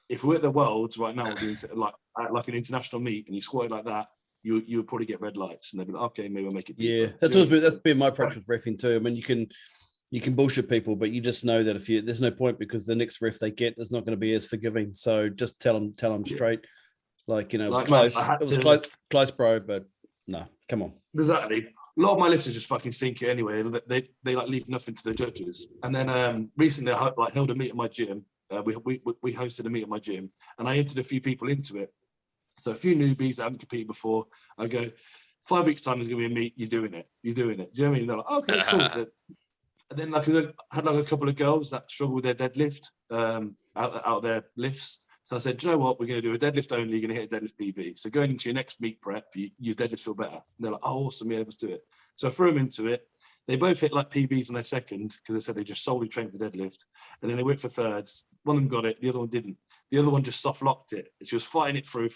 if we're at the Worlds right now, like an international meet, and you squatted like that, you would probably get red lights, and they'd be like, okay, maybe I'll make it deeper. Yeah, that's been my approach with reffing too. I mean, you can bullshit people, but you just know that there's no point because the next ref they get is not going to be as forgiving. So just tell them straight. Like, you know, it was close. It was close, bro, but no, come on. Exactly. A lot of my lifters just fucking sink it anyway. They like leave nothing to the judges. And then recently I held a meet at my gym. We hosted a meet at my gym, and I entered a few people into it. So a few newbies that haven't competed before. I go, 5 weeks time there's gonna be a meet. You're doing it. Do you know what I mean? They're like, okay, cool. And then like I had like a couple of girls that struggle with their deadlift out their lifts. So I said, do you know what? We're going to do a deadlift only. You're going to hit a deadlift PB. So going into your next meet prep, your deadlifts feel better. And they're like, oh, awesome. Yeah, let's do it. So I threw them into it. They both hit like PBs on their second because they said they just solely trained for deadlift. And then they went for thirds. One of them got it. The other one didn't. The other one just soft locked it. She was fighting it through.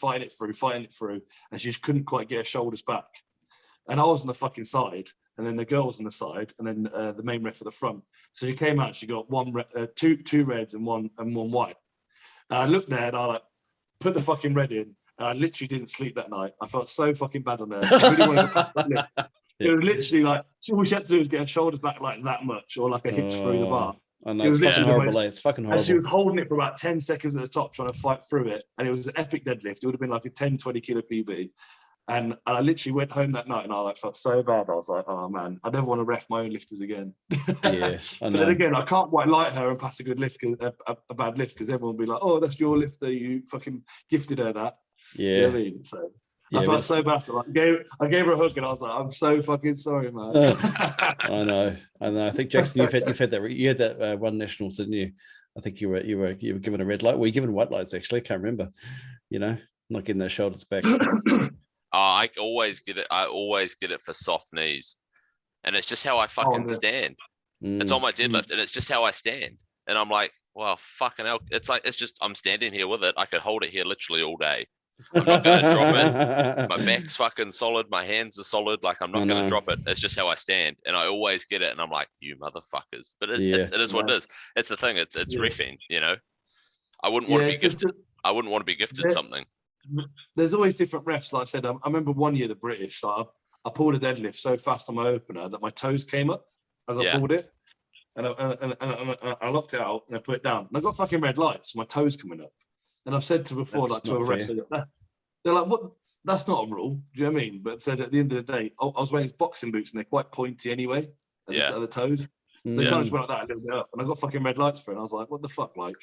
And she just couldn't quite get her shoulders back. And I was on the fucking side. And then the girl was on the side. And then the main ref at the front. So she came out. She got two reds and one white. And I looked there and I like put the fucking red in, and I literally didn't sleep that night. I felt so fucking bad on her. I really wanted to pass that lift. It was literally like all she had to do was get her shoulders back like that much, or like a hitch through the bar. I know, it's fucking horrible. It's fucking horrible. And she was holding it for about 10 seconds at the top, trying to fight through it. And it was an epic deadlift. It would have been like a 10, 20 kilo PB. And I literally went home that night and I like felt so bad. I was like, oh man, I never want to ref my own lifters again. Yeah, I know. But then again, I can't white light her and pass a good lift, a bad lift, because everyone will be like, oh, that's your lifter. You fucking gifted her that. Yeah. You know what I mean? So I felt so bad after that. I gave her a hug and I was like, I'm so fucking sorry, man. I know. I think Jackson, you've had that one nationals, didn't you? I think you were given a red light. Were you given white lights actually? I can't remember. You know, not getting those shoulders back. I always get it. I always get it for soft knees, and it's just how I fucking stand. It's on my deadlift, and it's just how I stand. And I'm like, well, fucking hell. It's like it's just I'm standing here with it. I could hold it here literally all day. I'm not going to drop it. My back's fucking solid. My hands are solid. Like I'm not going to drop it. It's just how I stand, and I always get it. And I'm like, you motherfuckers. But it is what it is. It's the thing. It's riffing. You know, I wouldn't want to be gifted. I wouldn't want to be gifted something. There's always different refs. Like I said, I remember one year the British, like, I pulled a deadlift so fast on my opener that my toes came up as I pulled it, and I locked it out and I put it down. And I got fucking red lights, my toes coming up. And I've said to before, that's like to a ref, they're like, "What? That's not a rule." Do you know what I mean? But said at the end of the day, I was wearing these boxing boots and they're quite pointy anyway at the toes. So it kind of just went like that a little bit up, and I got fucking red lights for it. And I was like, what the fuck? Like,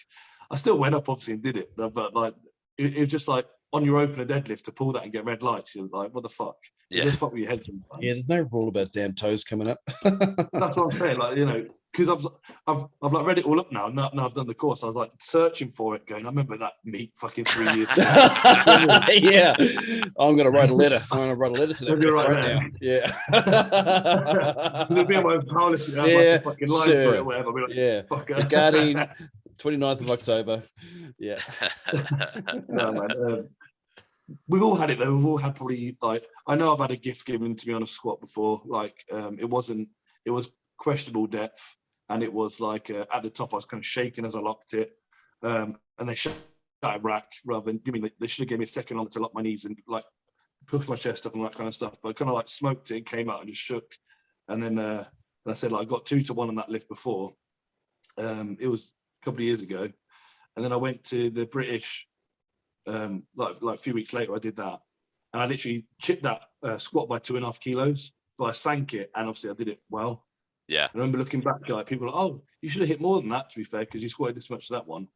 I still went up obviously and did it, but like it was just like on your opener deadlift to pull that and get red lights. You're like, what the fuck? Yeah. It just fuck with your head sometimes. Yeah, there's no rule about damn toes coming up. That's what I'm saying. Like, you know, because I've like read it all up now. Now I've done the course. I was like searching for it, going, I remember that meet fucking 3 years ago. Yeah, I'm gonna write a letter. I'm gonna write a letter to that right now. Yeah. It'll be on my powerlifting. I have like a fucking line for it or whatever. I'll be like, Yeah. fucker. Regarding 29th of October. Yeah. No, man. We've all had it though. We've all had probably like, I know I've had a gift given to me on a squat before. Like it was questionable depth, and it was like at the top I was kind of shaking as I locked it, and they shut that rack rather than give me. They should have given me a second longer to lock my knees and like push my chest up and that kind of stuff. But I kind of like smoked it and came out and just shook, and then and I said like I got 2 to 1 on that lift before. It was a couple of years ago, and then I went to the British. Like a few weeks later, I did that, and I literally chipped that squat by 2.5 kilos, but I sank it, and obviously I did it well. Yeah. I remember looking back, like people were like, "Oh, you should have hit more than that." To be fair, because you squatted this much to that one,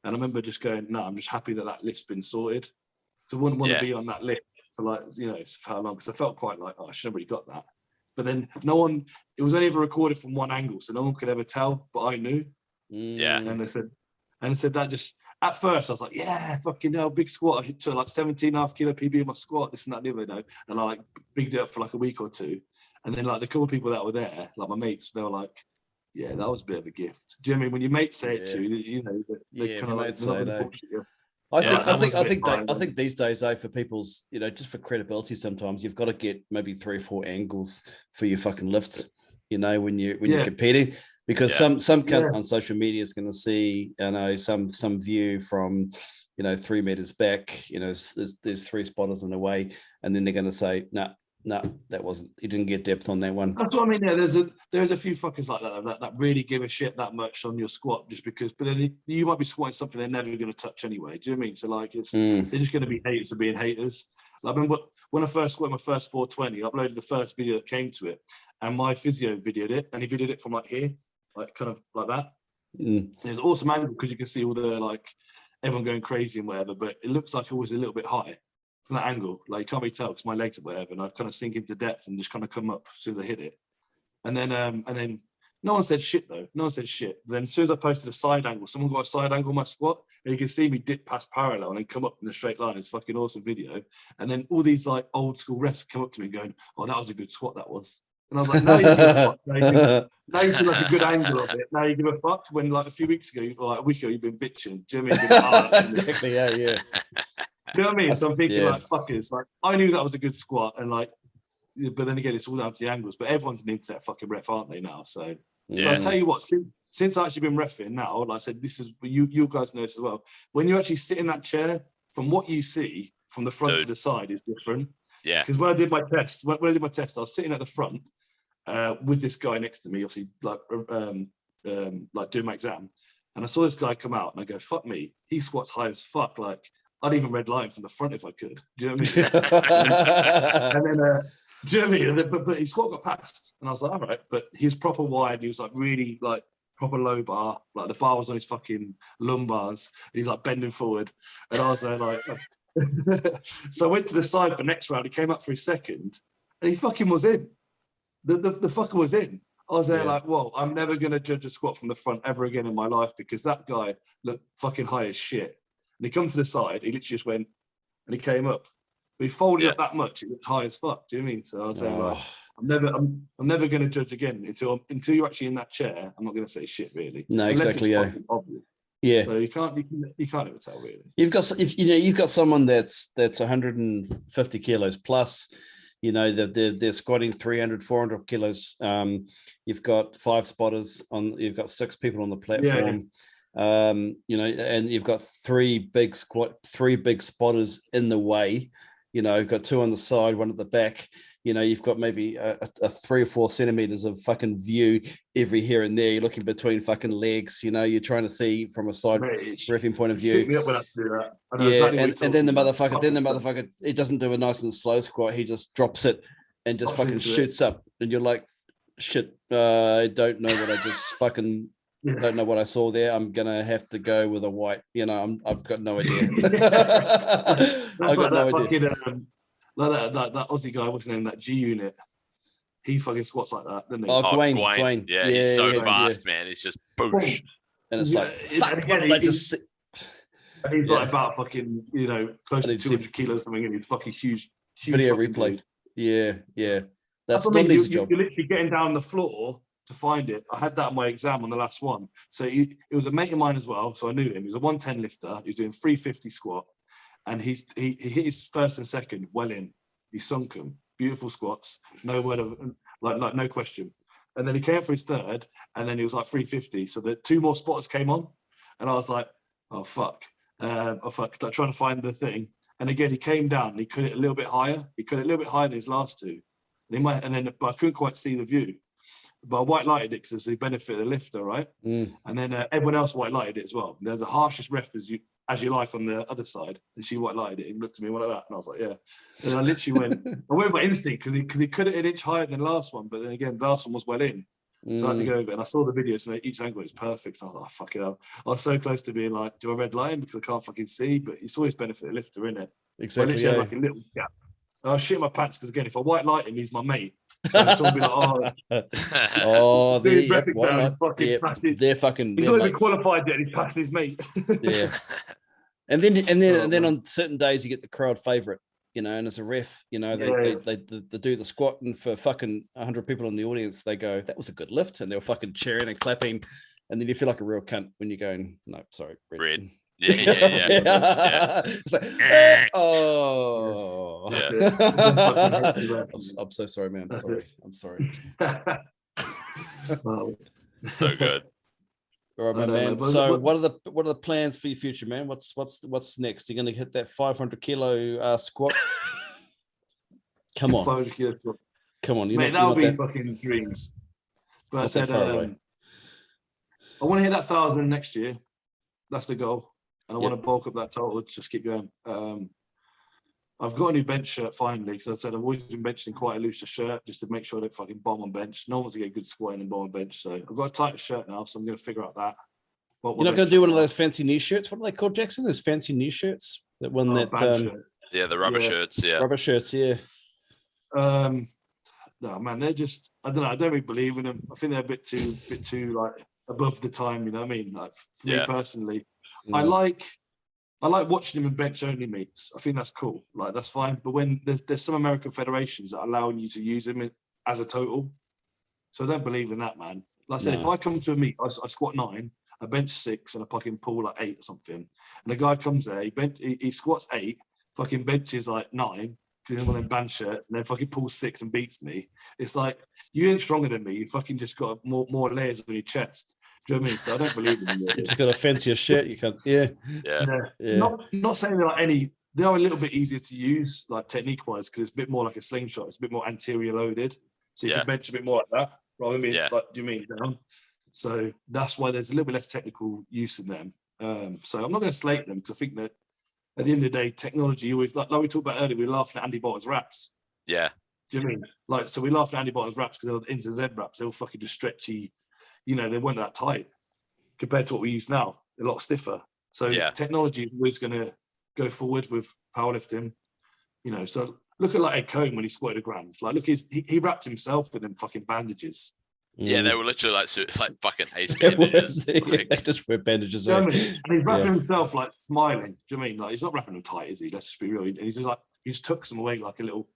and I remember just going, "No, I'm just happy that that lift's been sorted." So I wouldn't want to be on that lift for like for how long, because I felt quite like, "Oh, I should have really got that." But then no one. It was only ever recorded from one angle, so no one could ever tell. But I knew. Yeah. And they said that just. At first, I was like, yeah, fucking hell, big squat. I hit to like 17.5 kilo PB in my squat, this and that, the other, know. And I like bigged it up for like a week or two. And then like the couple of people that were there, like my mates, they were like, yeah, that was a bit of a gift. Do you know what I mean? When your mates say it to you, you know, they kind of like, they're not going to bullshit you. I think these days, for people's, you know, just for credibility, sometimes you've got to get maybe 3 or 4 angles for your fucking lifts, you know, when you're competing. Because some cunt on social media is going to see, you know, some view from, you know, 3 meters back, you know, there's 3 spotters in the way, and then they're going to say, no, that wasn't, you didn't get depth on that one. That's what I mean. Yeah, there's a few fuckers like that really give a shit that much on your squat just because, but then you might be squatting something they're never going to touch anyway. Do you know what I mean? So like, they're just going to be haters for being haters. Like, I remember when I first squatted my first 420, I uploaded the first video that came to it, and my physio videoed it, and he videoed it from like here. Like kind of like that. It's awesome angle because you can see all the like everyone going crazy and whatever, but it looks like it was a little bit high from that angle. Like you can't really tell because my legs are whatever, and I kind of sink into depth and just kind of come up as soon as I hit it. And then no one said shit though. No one said shit. Then as soon as I posted a side angle, someone got a side angle on my squat, and you can see me dip past parallel and then come up in a straight line. It's fucking awesome video. And then all these like old school refs come up to me going, "Oh, that was a good squat. That was." And I was like, now you give a fuck. Now you see like a good angle of it. Now you give a fuck. When like a few weeks ago, or like a week ago, you've been bitching. Do you know what I mean? Exactly. Yeah. Do you know what I mean? So I'm thinking like, fuckers. Like I knew that was a good squat, and like, but then again, it's all down to the angles. But everyone's an internet fucking ref, aren't they now? So but I tell you what, since I've actually been reffing now, like I said, this is you guys know this as well. When you actually sit in that chair, from what you see from the front to the side is different. Yeah. Because when I did my test, I was sitting at the front with this guy next to me, obviously, like doing my exam, and I saw this guy come out, and I go, "Fuck me, he squats high as fuck." Like I'd even red line from the front if I could. Do you know what I mean? And then, do you know what I mean? But his squat got passed, and I was like, all right. But he was proper wide. He was like really like proper low bar. Like the bar was on his fucking lumbars. And he's like bending forward, and I was there like. So I went to the side for next round. He came up for his second, and he fucking was in. The fucker was in. I was there like, whoa, I'm never gonna judge a squat from the front ever again in my life because that guy looked fucking high as shit. And he come to the side, he literally just went and he came up. But he folded up that much, it looked high as fuck. Do you know what I mean? So I was saying like, I'm never gonna judge again until you're actually in that chair. I'm not gonna say shit really. No, unless exactly. It's obvious. Yeah. So you can't ever tell really. You've got someone that's 150 kilos plus, you know, they're squatting 300, 400 kilos. You've got 5 spotters you've got 6 people on the platform. You know, and you've got 3 big spotters in the way. You know, you've got 2 on the side, 1 at the back. You know, you've got maybe a 3 or 4 centimeters of fucking view every here and there. You're looking between fucking legs. You know, you're trying to see from a side reffing point of view. Shoot me up when I do that. And then the motherfucker, he doesn't do a nice and slow squat. He just drops it and just fucking shoots up. And you're like, shit, I don't know what I just fucking don't know what I saw there. I'm gonna have to go with a white. I've got no idea. I've got no idea. Fucking, like that Aussie guy, what's his name? That G Unit. He fucking squats like that, doesn't he? Oh, Gawain. Yeah, he's so fast, man. He's just boosh. And it's like, fuck, what did I just see? And he's like about fucking, close to 200 kilos or something, and he's fucking huge video replay. Dude. Yeah. That's what I mean. You're literally getting down the floor to find it. I had that on my exam on the last one. So it was a mate of mine as well. So I knew him. He was a 110 lifter. He was doing 350 squat. And he hit his first and second well in. He sunk them. Beautiful squats. No word of, like no question. And then he came for his third. And then he was like 350. So the 2 more spotters came on. And I was like, oh, fuck. Like trying to find the thing. And again, he came down and he cut it a little bit higher. He cut it a little bit higher than his last 2. But I couldn't quite see the view. But I white lighted it because it's the benefit of the lifter, right? And then everyone else white lighted it as well. There's a harshest ref as you like on the other side, and she white lighted it and looked at me like that, and I was like, yeah. And I literally went by instinct because he cut it an inch higher than the last one, but then again, the last one was well in. So I had to go over it, and I saw the video, so each angle is perfect. So I was like, oh, fuck it up. I was so close to being like, do I red line because I can't fucking see? But it's always benefit of the lifter, isn't it? Exactly. I literally had like a little gap. And I was shitting my pants because again, if I white light him, he's my mate. So someone be like, oh, they're fucking. He's not even qualified yet. He's passing his mate. Yeah, and then on certain days you get the crowd favorite, and as a ref, they do the squat, and for fucking 100 people in the audience, they go, "That was a good lift," and they're fucking cheering and clapping, and then you feel like a real cunt when you're going, "No, sorry, red." Yeah. It's like, oh. Yeah. I'm so sorry, man. I'm sorry. So good. All right, man. So, what are the plans for your future, man? What's next? You're going to hit that 500 kilo squat? Come on, 500 kilo squat. Come on, that'll be fucking dreams. But I said, I want to hit that 1,000 next year. That's the goal. And I want to bulk up that total, just keep going. I've got a new bench shirt finally, because I said I've always been benching quite a looser shirt just to make sure I don't fucking bomb on bench. No one wants to get good squatting and bomb on bench. So I've got a tighter shirt now, so I'm going to figure out that. You're not going to do one of those fancy knee shirts? What are they called, Jackson? Those fancy knee shirts? That one the rubber shirts, yeah. Rubber shirts, yeah. No, man, they're just, I don't know, I don't really believe in them. I think they're a bit too like above the time, you know what I mean? Like for me personally. I like watching them in bench only meets. I think that's cool. Like that's fine. But when there's some American federations that are allowing you to use them as a total, so I don't believe in that, man. Like I said, if I come to a meet, I squat 9, I bench 6, and I fucking pull like 8 or something, and the guy comes there, he squats 8, fucking benches like 9 because he's one of them band shirts, and then fucking pulls 6 and beats me. It's like you ain't stronger than me. You fucking just got more layers on your chest. Do you know what I mean? So I don't believe in them. You just got a fancier shirt. You can, yeah. Not saying they're like they are a little bit easier to use, like technique wise, because it's a bit more like a slingshot. It's a bit more anterior loaded, so you can bench a bit more like that. Rather than like, do you mean down? So that's why there's a little bit less technical use in them. So I'm not going to slate them, because I think that at the end of the day, technology always, like we talked about earlier, we were laughing at Andy Bolton's wraps. Yeah. Do you know what I mean? Like, so we laughed at Andy Bolton's wraps because they were into Z wraps. They were fucking just stretchy. They weren't that tight compared to what we use now. A lot stiffer. So technology is always going to go forward with powerlifting. So look at like Ed Cohn when he squatted a grand. Like, look, he wrapped himself with them fucking bandages. Yeah, they were literally like fucking ace bandages. They just wear bandages. And he's wrapping himself like smiling. Do you know what I mean? Like, he's not wrapping them tight, is he? Let's just be real. And he's just like, he just tucks them away like a little.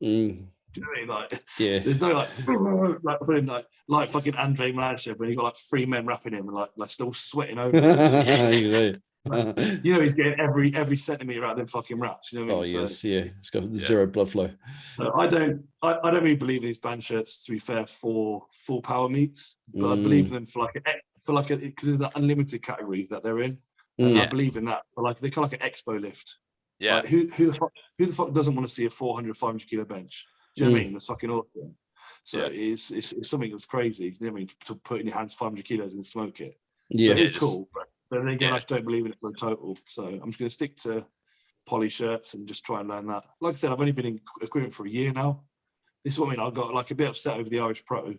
Do you know what I mean? Like, there's no like fucking Andre Mladev when he got like 3 men wrapping him and like still sweating over him. He's getting every centimeter out of them fucking wraps. You know what I mean? Yes, it's got zero blood flow. I don't really believe in these band shirts, to be fair, for full power meets, but I believe in them for because of the unlimited category that they're in. And I believe in that. But like, they're kind of like an expo lift. Yeah. Like, who the fuck doesn't want to see a 400, 500 kilo bench? Do you know what I mean? That's fucking awesome. So it's something that's crazy. You know what I mean? To put in your hands 500 kilos and smoke it. So it's cool. But then again, I just don't believe in it for a total. So I'm just going to stick to poly shirts and just try and learn that. Like I said, I've only been in equipment for a year now. This is what I mean. I got like a bit upset over the Irish Pro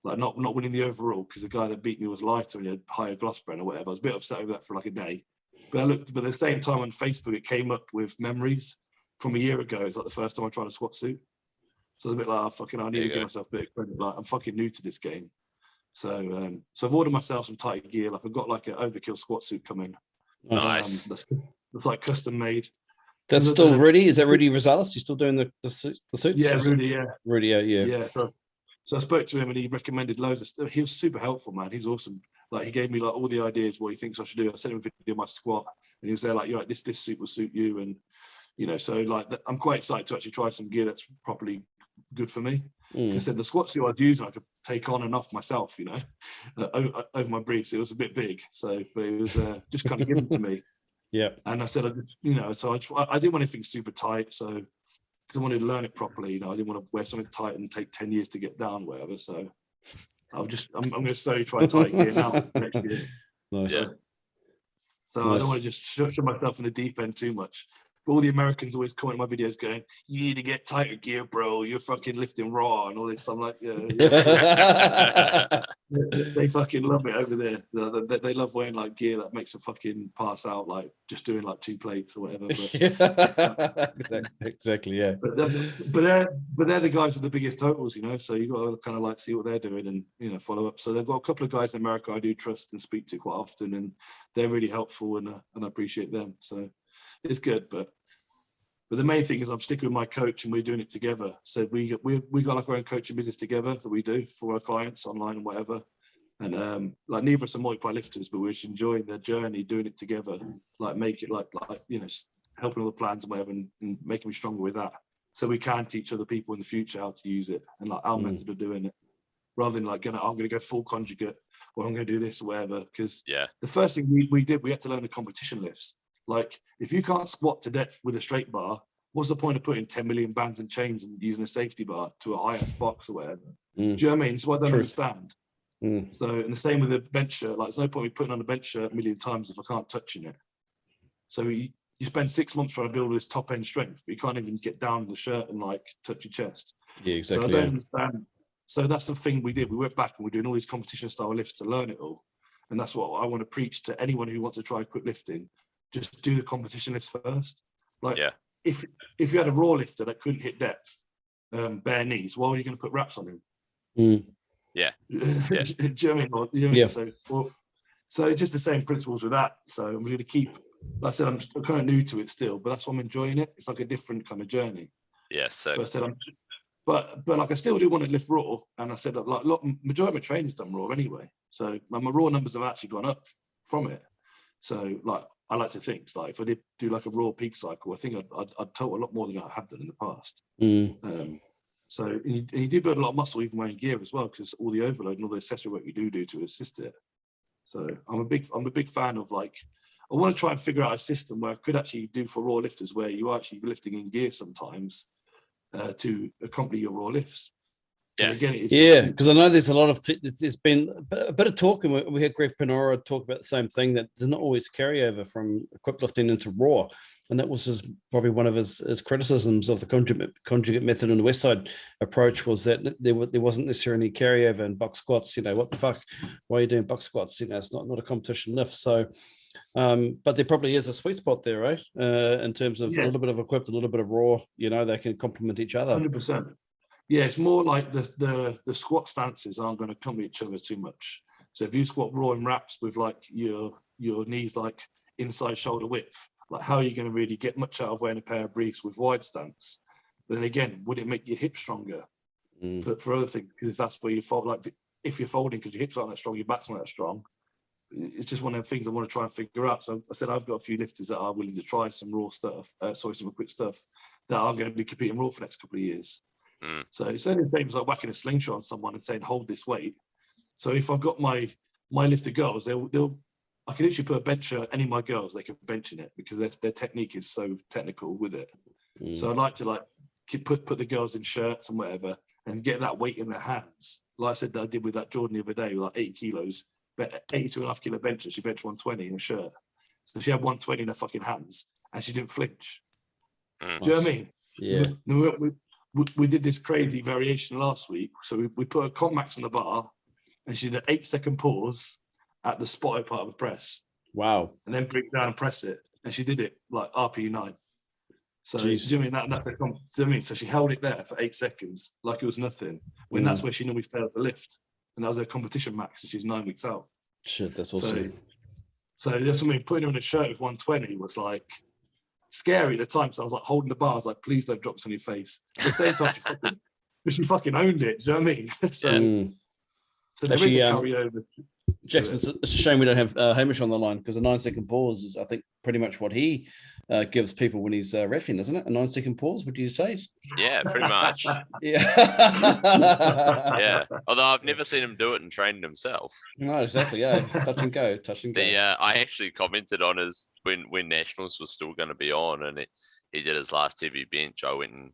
like not winning the overall because the guy that beat me was lighter and he had higher Glossbren or whatever. I was a bit upset over that for like a day. But at the same time on Facebook, it came up with memories from a year ago. It's like the first time I tried a squat suit. So I was a bit like, I need to give myself a bit of credit. Like, I'm fucking new to this game. So I've ordered myself some tight gear. Like I've got like an overkill squat suit coming. Nice. That's like custom made. That's still Rudy. Is that Rudy Rosales? You still doing the suits? Yeah, Rudy. Yeah, Rudy. Yeah. Yeah. So I spoke to him and he recommended loads of stuff. He was super helpful, man. He's awesome. Like he gave me like all the ideas what he thinks I should do. I sent him a video of my squat and he was there like, you're like, this suit will suit you. And, you know, so like I'm quite excited to actually try some gear that's properly good for me. I said the squat suit I'd use, I could take on and off myself, you know, over my briefs. It was a bit big. So, but it was just kind of given to me. Yeah. And I said, you know, so I didn't want anything super tight. So, because I wanted to learn it properly, you know, I didn't want to wear something tight and take 10 years to get down, or whatever. So I'm going to slowly try tight gear now next year. Nice. Yeah. So I don't want to just shove myself in the deep end too much. But all the Americans always comment on my videos going, you need to get tighter gear, bro. You're fucking lifting raw and all this. I'm like, yeah. They fucking love it over there. They love wearing like gear that makes them fucking pass out, like just doing like 2 plates or whatever. But, exactly, yeah. But they're the guys with the biggest totals, you know. So you got to kind of like see what they're doing and, you know, follow up. So they've got a couple of guys in America I do trust and speak to quite often, and they're really helpful, and I appreciate them. So it's good, but the main thing is I'm sticking with my coach and we're doing it together. So we got like our own coaching business together that we do for our clients online and whatever. And like neither of us are multiply lifters, but we're just enjoying the journey, doing it together, like make it like you know, helping all the plans and whatever, and making me stronger with that. So we can teach other people in the future how to use it and like our method of doing it, rather than like I'm going to go full conjugate or I'm going to do this or whatever. Because the first thing we did, we had to learn the competition lifts. Like, if you can't squat to depth with a straight bar, what's the point of putting 10 million bands and chains and using a safety bar to a higher box or whatever? Do you know what I mean? So I don't understand. So, and the same with a bench shirt. Like, there's no point in putting on a bench shirt a million times if I can't touch in it. So you spend 6 months trying to build this top end strength, but you can't even get down in the shirt and like touch your chest. Yeah, exactly. So I don't understand. So that's the thing we did. We went back and we're doing all these competition style lifts to learn it all. And that's what I want to preach to anyone who wants to try quick lifting. Just do the competition lifts first. Like, if you had a raw lifter that couldn't hit depth, bare knees, why were you going to put wraps on him? Yeah. Do you know what I mean? So it's just the same principles with that. So I'm going to keep, like I said, I'm kind of new to it still, but that's why I'm enjoying it. It's like a different kind of journey. Yeah. So but I said but like I still do want to lift raw, and I said like majority of my training's done raw anyway. So my raw numbers have actually gone up from it. So like I like to think like if I did do like a raw peak cycle, I think I'd total a lot more than I have done in the past. So you do build a lot of muscle even wearing gear as well, because all the overload and all the accessory work you do to assist it. So I'm a big fan of like, I want to try and figure out a system where I could actually do for raw lifters where you are actually lifting in gear sometimes to accompany your raw lifts. Yeah, again, because I know there's a lot of there's been a bit of talk, and we had Greg Penora talk about the same thing, that there's not always carryover from equipped lifting into raw, and that was probably one of his criticisms of the conjugate method and the West Side approach, was that there wasn't necessarily any carryover in box squats. You know, what the fuck? Why are you doing box squats? You know, it's not a competition lift. So, but there probably is a sweet spot there, right? In terms of a little bit of equipped, a little bit of raw. You know, they can complement each other. 100%. Yeah, it's more like the squat stances aren't going to come each other too much. So if you squat raw and wraps with like your knees like inside shoulder width, like how are you going to really get much out of wearing a pair of briefs with wide stance? Then again, would it make your hips stronger for other things? Because that's where you fold. Like if you're folding because your hips aren't that strong, your back's not that strong. It's just one of the things I want to try and figure out. So I said I've got a few lifters that are willing to try some raw stuff, some quick stuff that are going to be competing raw for the next couple of years. So it's only the same as like whacking a slingshot on someone and saying hold this weight. So if I've got my lifter girls, I can literally put a bench shirt, any of my girls, they can bench in it because their technique is so technical with it. So I'd like to like put the girls in shirts and whatever and get that weight in their hands. Like I said that I did with that Jordan the other day with like 80 kilos, but 82.5 kilo benches, she benched 120 in a shirt. So she had 120 in her fucking hands and she didn't flinch. Do you know what I mean? Yeah. We did this crazy variation last week. So we put a comp max on the bar and she did an 8-second pause at the spotted part of the press. Wow. And then bring it down and press it. And she did it like RPE 9. So, do you mean that's a, do you mean? So she held it there for 8 seconds like it was nothing, when that's where she normally fails to lift. And that was her competition max, and she's 9 weeks out. Shit, that's awesome. So that's what I mean, putting her in a shirt with 120 was like scary at the time. So I was like holding the bar. I was like, please don't drop this on your face. At the same time, she fucking owned it. Do you know what I mean? So there is a carryover. Jackson, it's a shame we don't have Hamish on the line, because a 9-second pause is, I think, pretty much what he gives people when he's reffing, isn't it? A 9-second pause, would you say? Yeah, pretty much. Yeah. Yeah. Although I've never seen him do it and train himself. No, exactly. Yeah, touch and go. I actually commented on his when Nationals was still going to be on, and he did his last heavy bench. I went and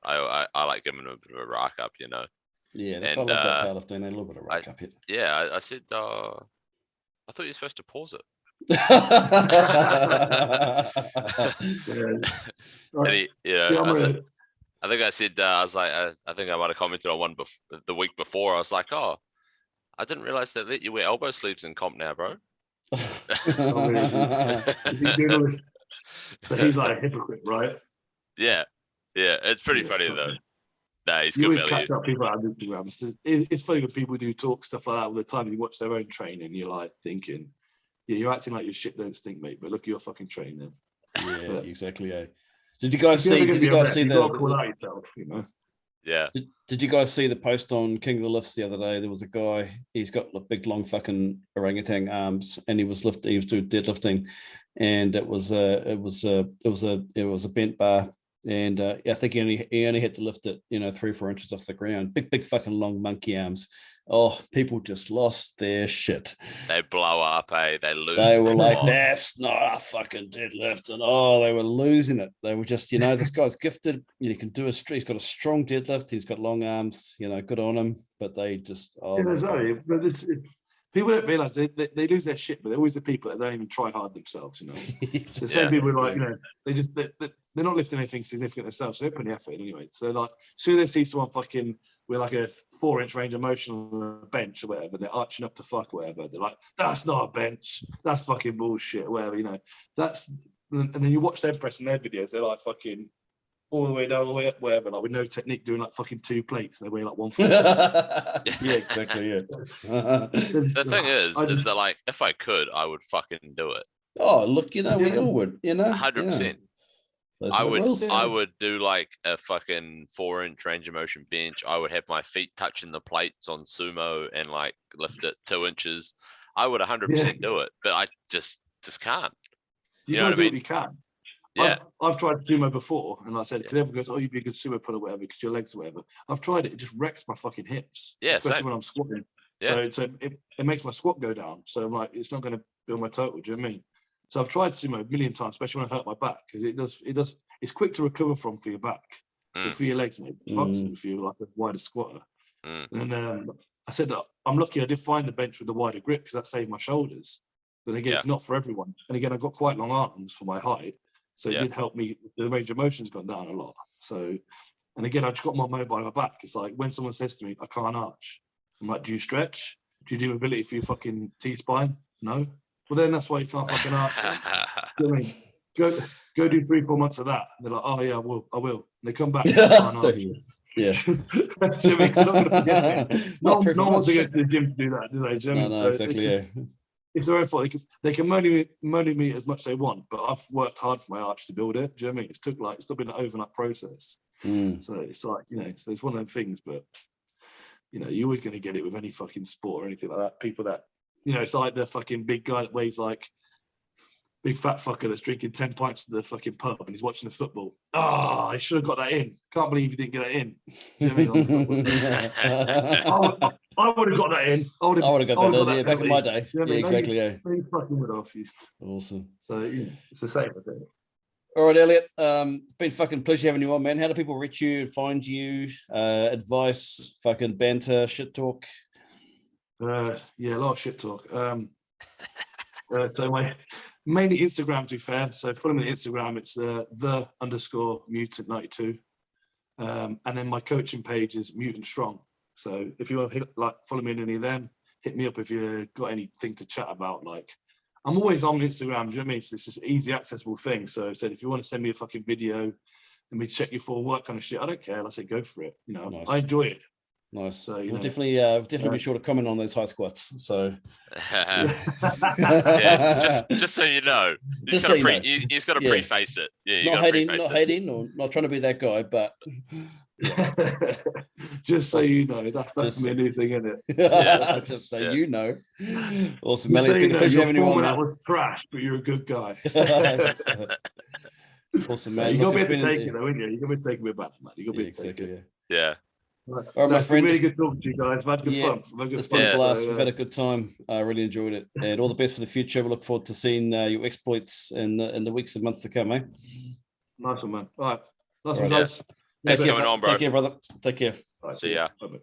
I like giving him a bit of a rack up, you know. Yeah, that's what I love about powerlifting. A little bit of rack up here. Yeah, I said, I thought you were supposed to pause it. I think I said, I was like, I think I might have commented on one the week before. I was like, oh, I didn't realize they let you wear elbow sleeves in comp now, bro. So he's like a hypocrite, right? Yeah, it's pretty funny though. No, he's you good. Always catch up people on Instagram. It's funny when people do talk stuff like that all the time. You watch their own training, you're like thinking, yeah, you're acting like your shit don't stink, mate. But look at your fucking training. Yeah, exactly. Yeah. Did you guys see? Did you guys see the? Call out yourself, you know. Yeah. Did you guys see the post on King of the Lifts the other day? There was a guy. He's got big, long fucking orangutan arms, and he was doing deadlifting, and it was a bent bar. And I think he only had to lift it, 3-4 inches off the ground. Big fucking long monkey arms. Oh, people just lost their shit. They blow up, They lose. They were like, that's not a fucking deadlift. And they were losing it. They were just, this guy's gifted. You can do he's got a strong deadlift. He's got long arms, good on him. But they just, people don't realize they lose their shit, but they're always the people that don't even try hard themselves, The same people who they're not lifting anything significant themselves, so they put the effort in anyway. So like, soon they see someone fucking with like a 4-inch range of motion on a bench or whatever, they're arching up to fuck or whatever. They're like, that's not a bench, that's fucking bullshit or whatever, That's, and then you watch them pressing their videos, they're like fucking all the way down, all the way up, wherever, like with no technique, doing like fucking 2 plates, and they weigh like 140. Yeah, exactly. Yeah. The thing is that like, if I could, I would fucking do it. Oh, look, we all would, 100%. I would do like a fucking 4-inch range of motion bench. I would have my feet touching the plates on sumo and like lift it 2 inches. I would 100% do it, but I just can't. You know what I mean? You can. Yeah, I've tried sumo before, and I said, because everyone goes, "Oh, you'd be a good sumo puller, whatever, because your legs or whatever." I've tried it; it just wrecks my fucking hips, especially when I'm squatting. Yeah. So it makes my squat go down. So I'm like, it's not going to build my total. Do you know what I mean? So I've tried sumo a million times, especially when I hurt my back, because it does. It's quick to recover from for your back, but for your legs, mate, it fucks them if you're like a wider squatter. And I said that I'm lucky I did find the bench with the wider grip, because that saved my shoulders. But again, it's not for everyone. And again, I've got quite long arms for my height. So it did help me. The range of motion's gone down a lot. So, and again, I just got more mobile on my back. It's like when someone says to me, I can't arch, I'm like, do you stretch? Do you do mobility for your fucking T-spine? No. Well, then that's why you can't fucking arch. You know what I mean? Go do 3-4 months of that. And they're like, oh yeah, I will. And they come back. Yeah. Jimmy, not going to forget me. No one wants to go to the gym to do that, do they? No, so exactly. It's their own fault. They can moan me as much as they want, but I've worked hard for my arch to build it. Do you know what I mean? It's still been an overnight process. So it's like, so it's one of them things, but you're always going to get it with any fucking sport or anything like that. People that, it's like the fucking big guy that weighs like big fat fucker that's drinking 10 pints at the fucking pub and he's watching the football. Oh, I should have got that in. Can't believe you didn't get that in. Do you know what I mean? I would have got that in. I would have got that back in my day. You know yeah, exactly. Yeah. Fucking would off you. Awesome. So it's the same, I think. All right, Eliot. It's been fucking pleasure having you on, man. How do people reach you, find you, advice, fucking banter, shit talk? Yeah, a lot of shit talk. So mainly Instagram, to be fair. So follow me on Instagram. It's the_mutant92. And then my coaching page is Mutant Strong. So if you want to follow me on any of them, hit me up if you got anything to chat about. Like, I'm always on Instagram. Do you know what I mean? It's just easy, accessible thing. So I said, if you want to send me a fucking video and me check your full work kind of shit, I don't care. I say go for it. You know, Nice. I enjoy it. Nice. So We'll definitely be sure to comment on those high squats. So yeah, just so you know, he's got to preface it. Yeah, not hating, or not trying to be that guy, but just so you know, that's my new thing, isn't it? Yeah. Just so you know. Awesome, Just so Eliot. you know, Pleasure your having you on. format was trash, but you're a good guy. Awesome, man. You got to be able to take it, though, ain't you? You got to be able to take it back, man. You got to be able to take it. Yeah. Right. All right, my friend. Been really good talking to you guys. We've had good fun. It's been a blast. We've had a good time. I really enjoyed it, and all the best for the future. We look forward to seeing your exploits in the weeks and months to come, eh? Nice one, man. All right. Nice one, guys. Thanks for coming on, bro. Take care, brother. Take care. Right, See ya. Bye-bye.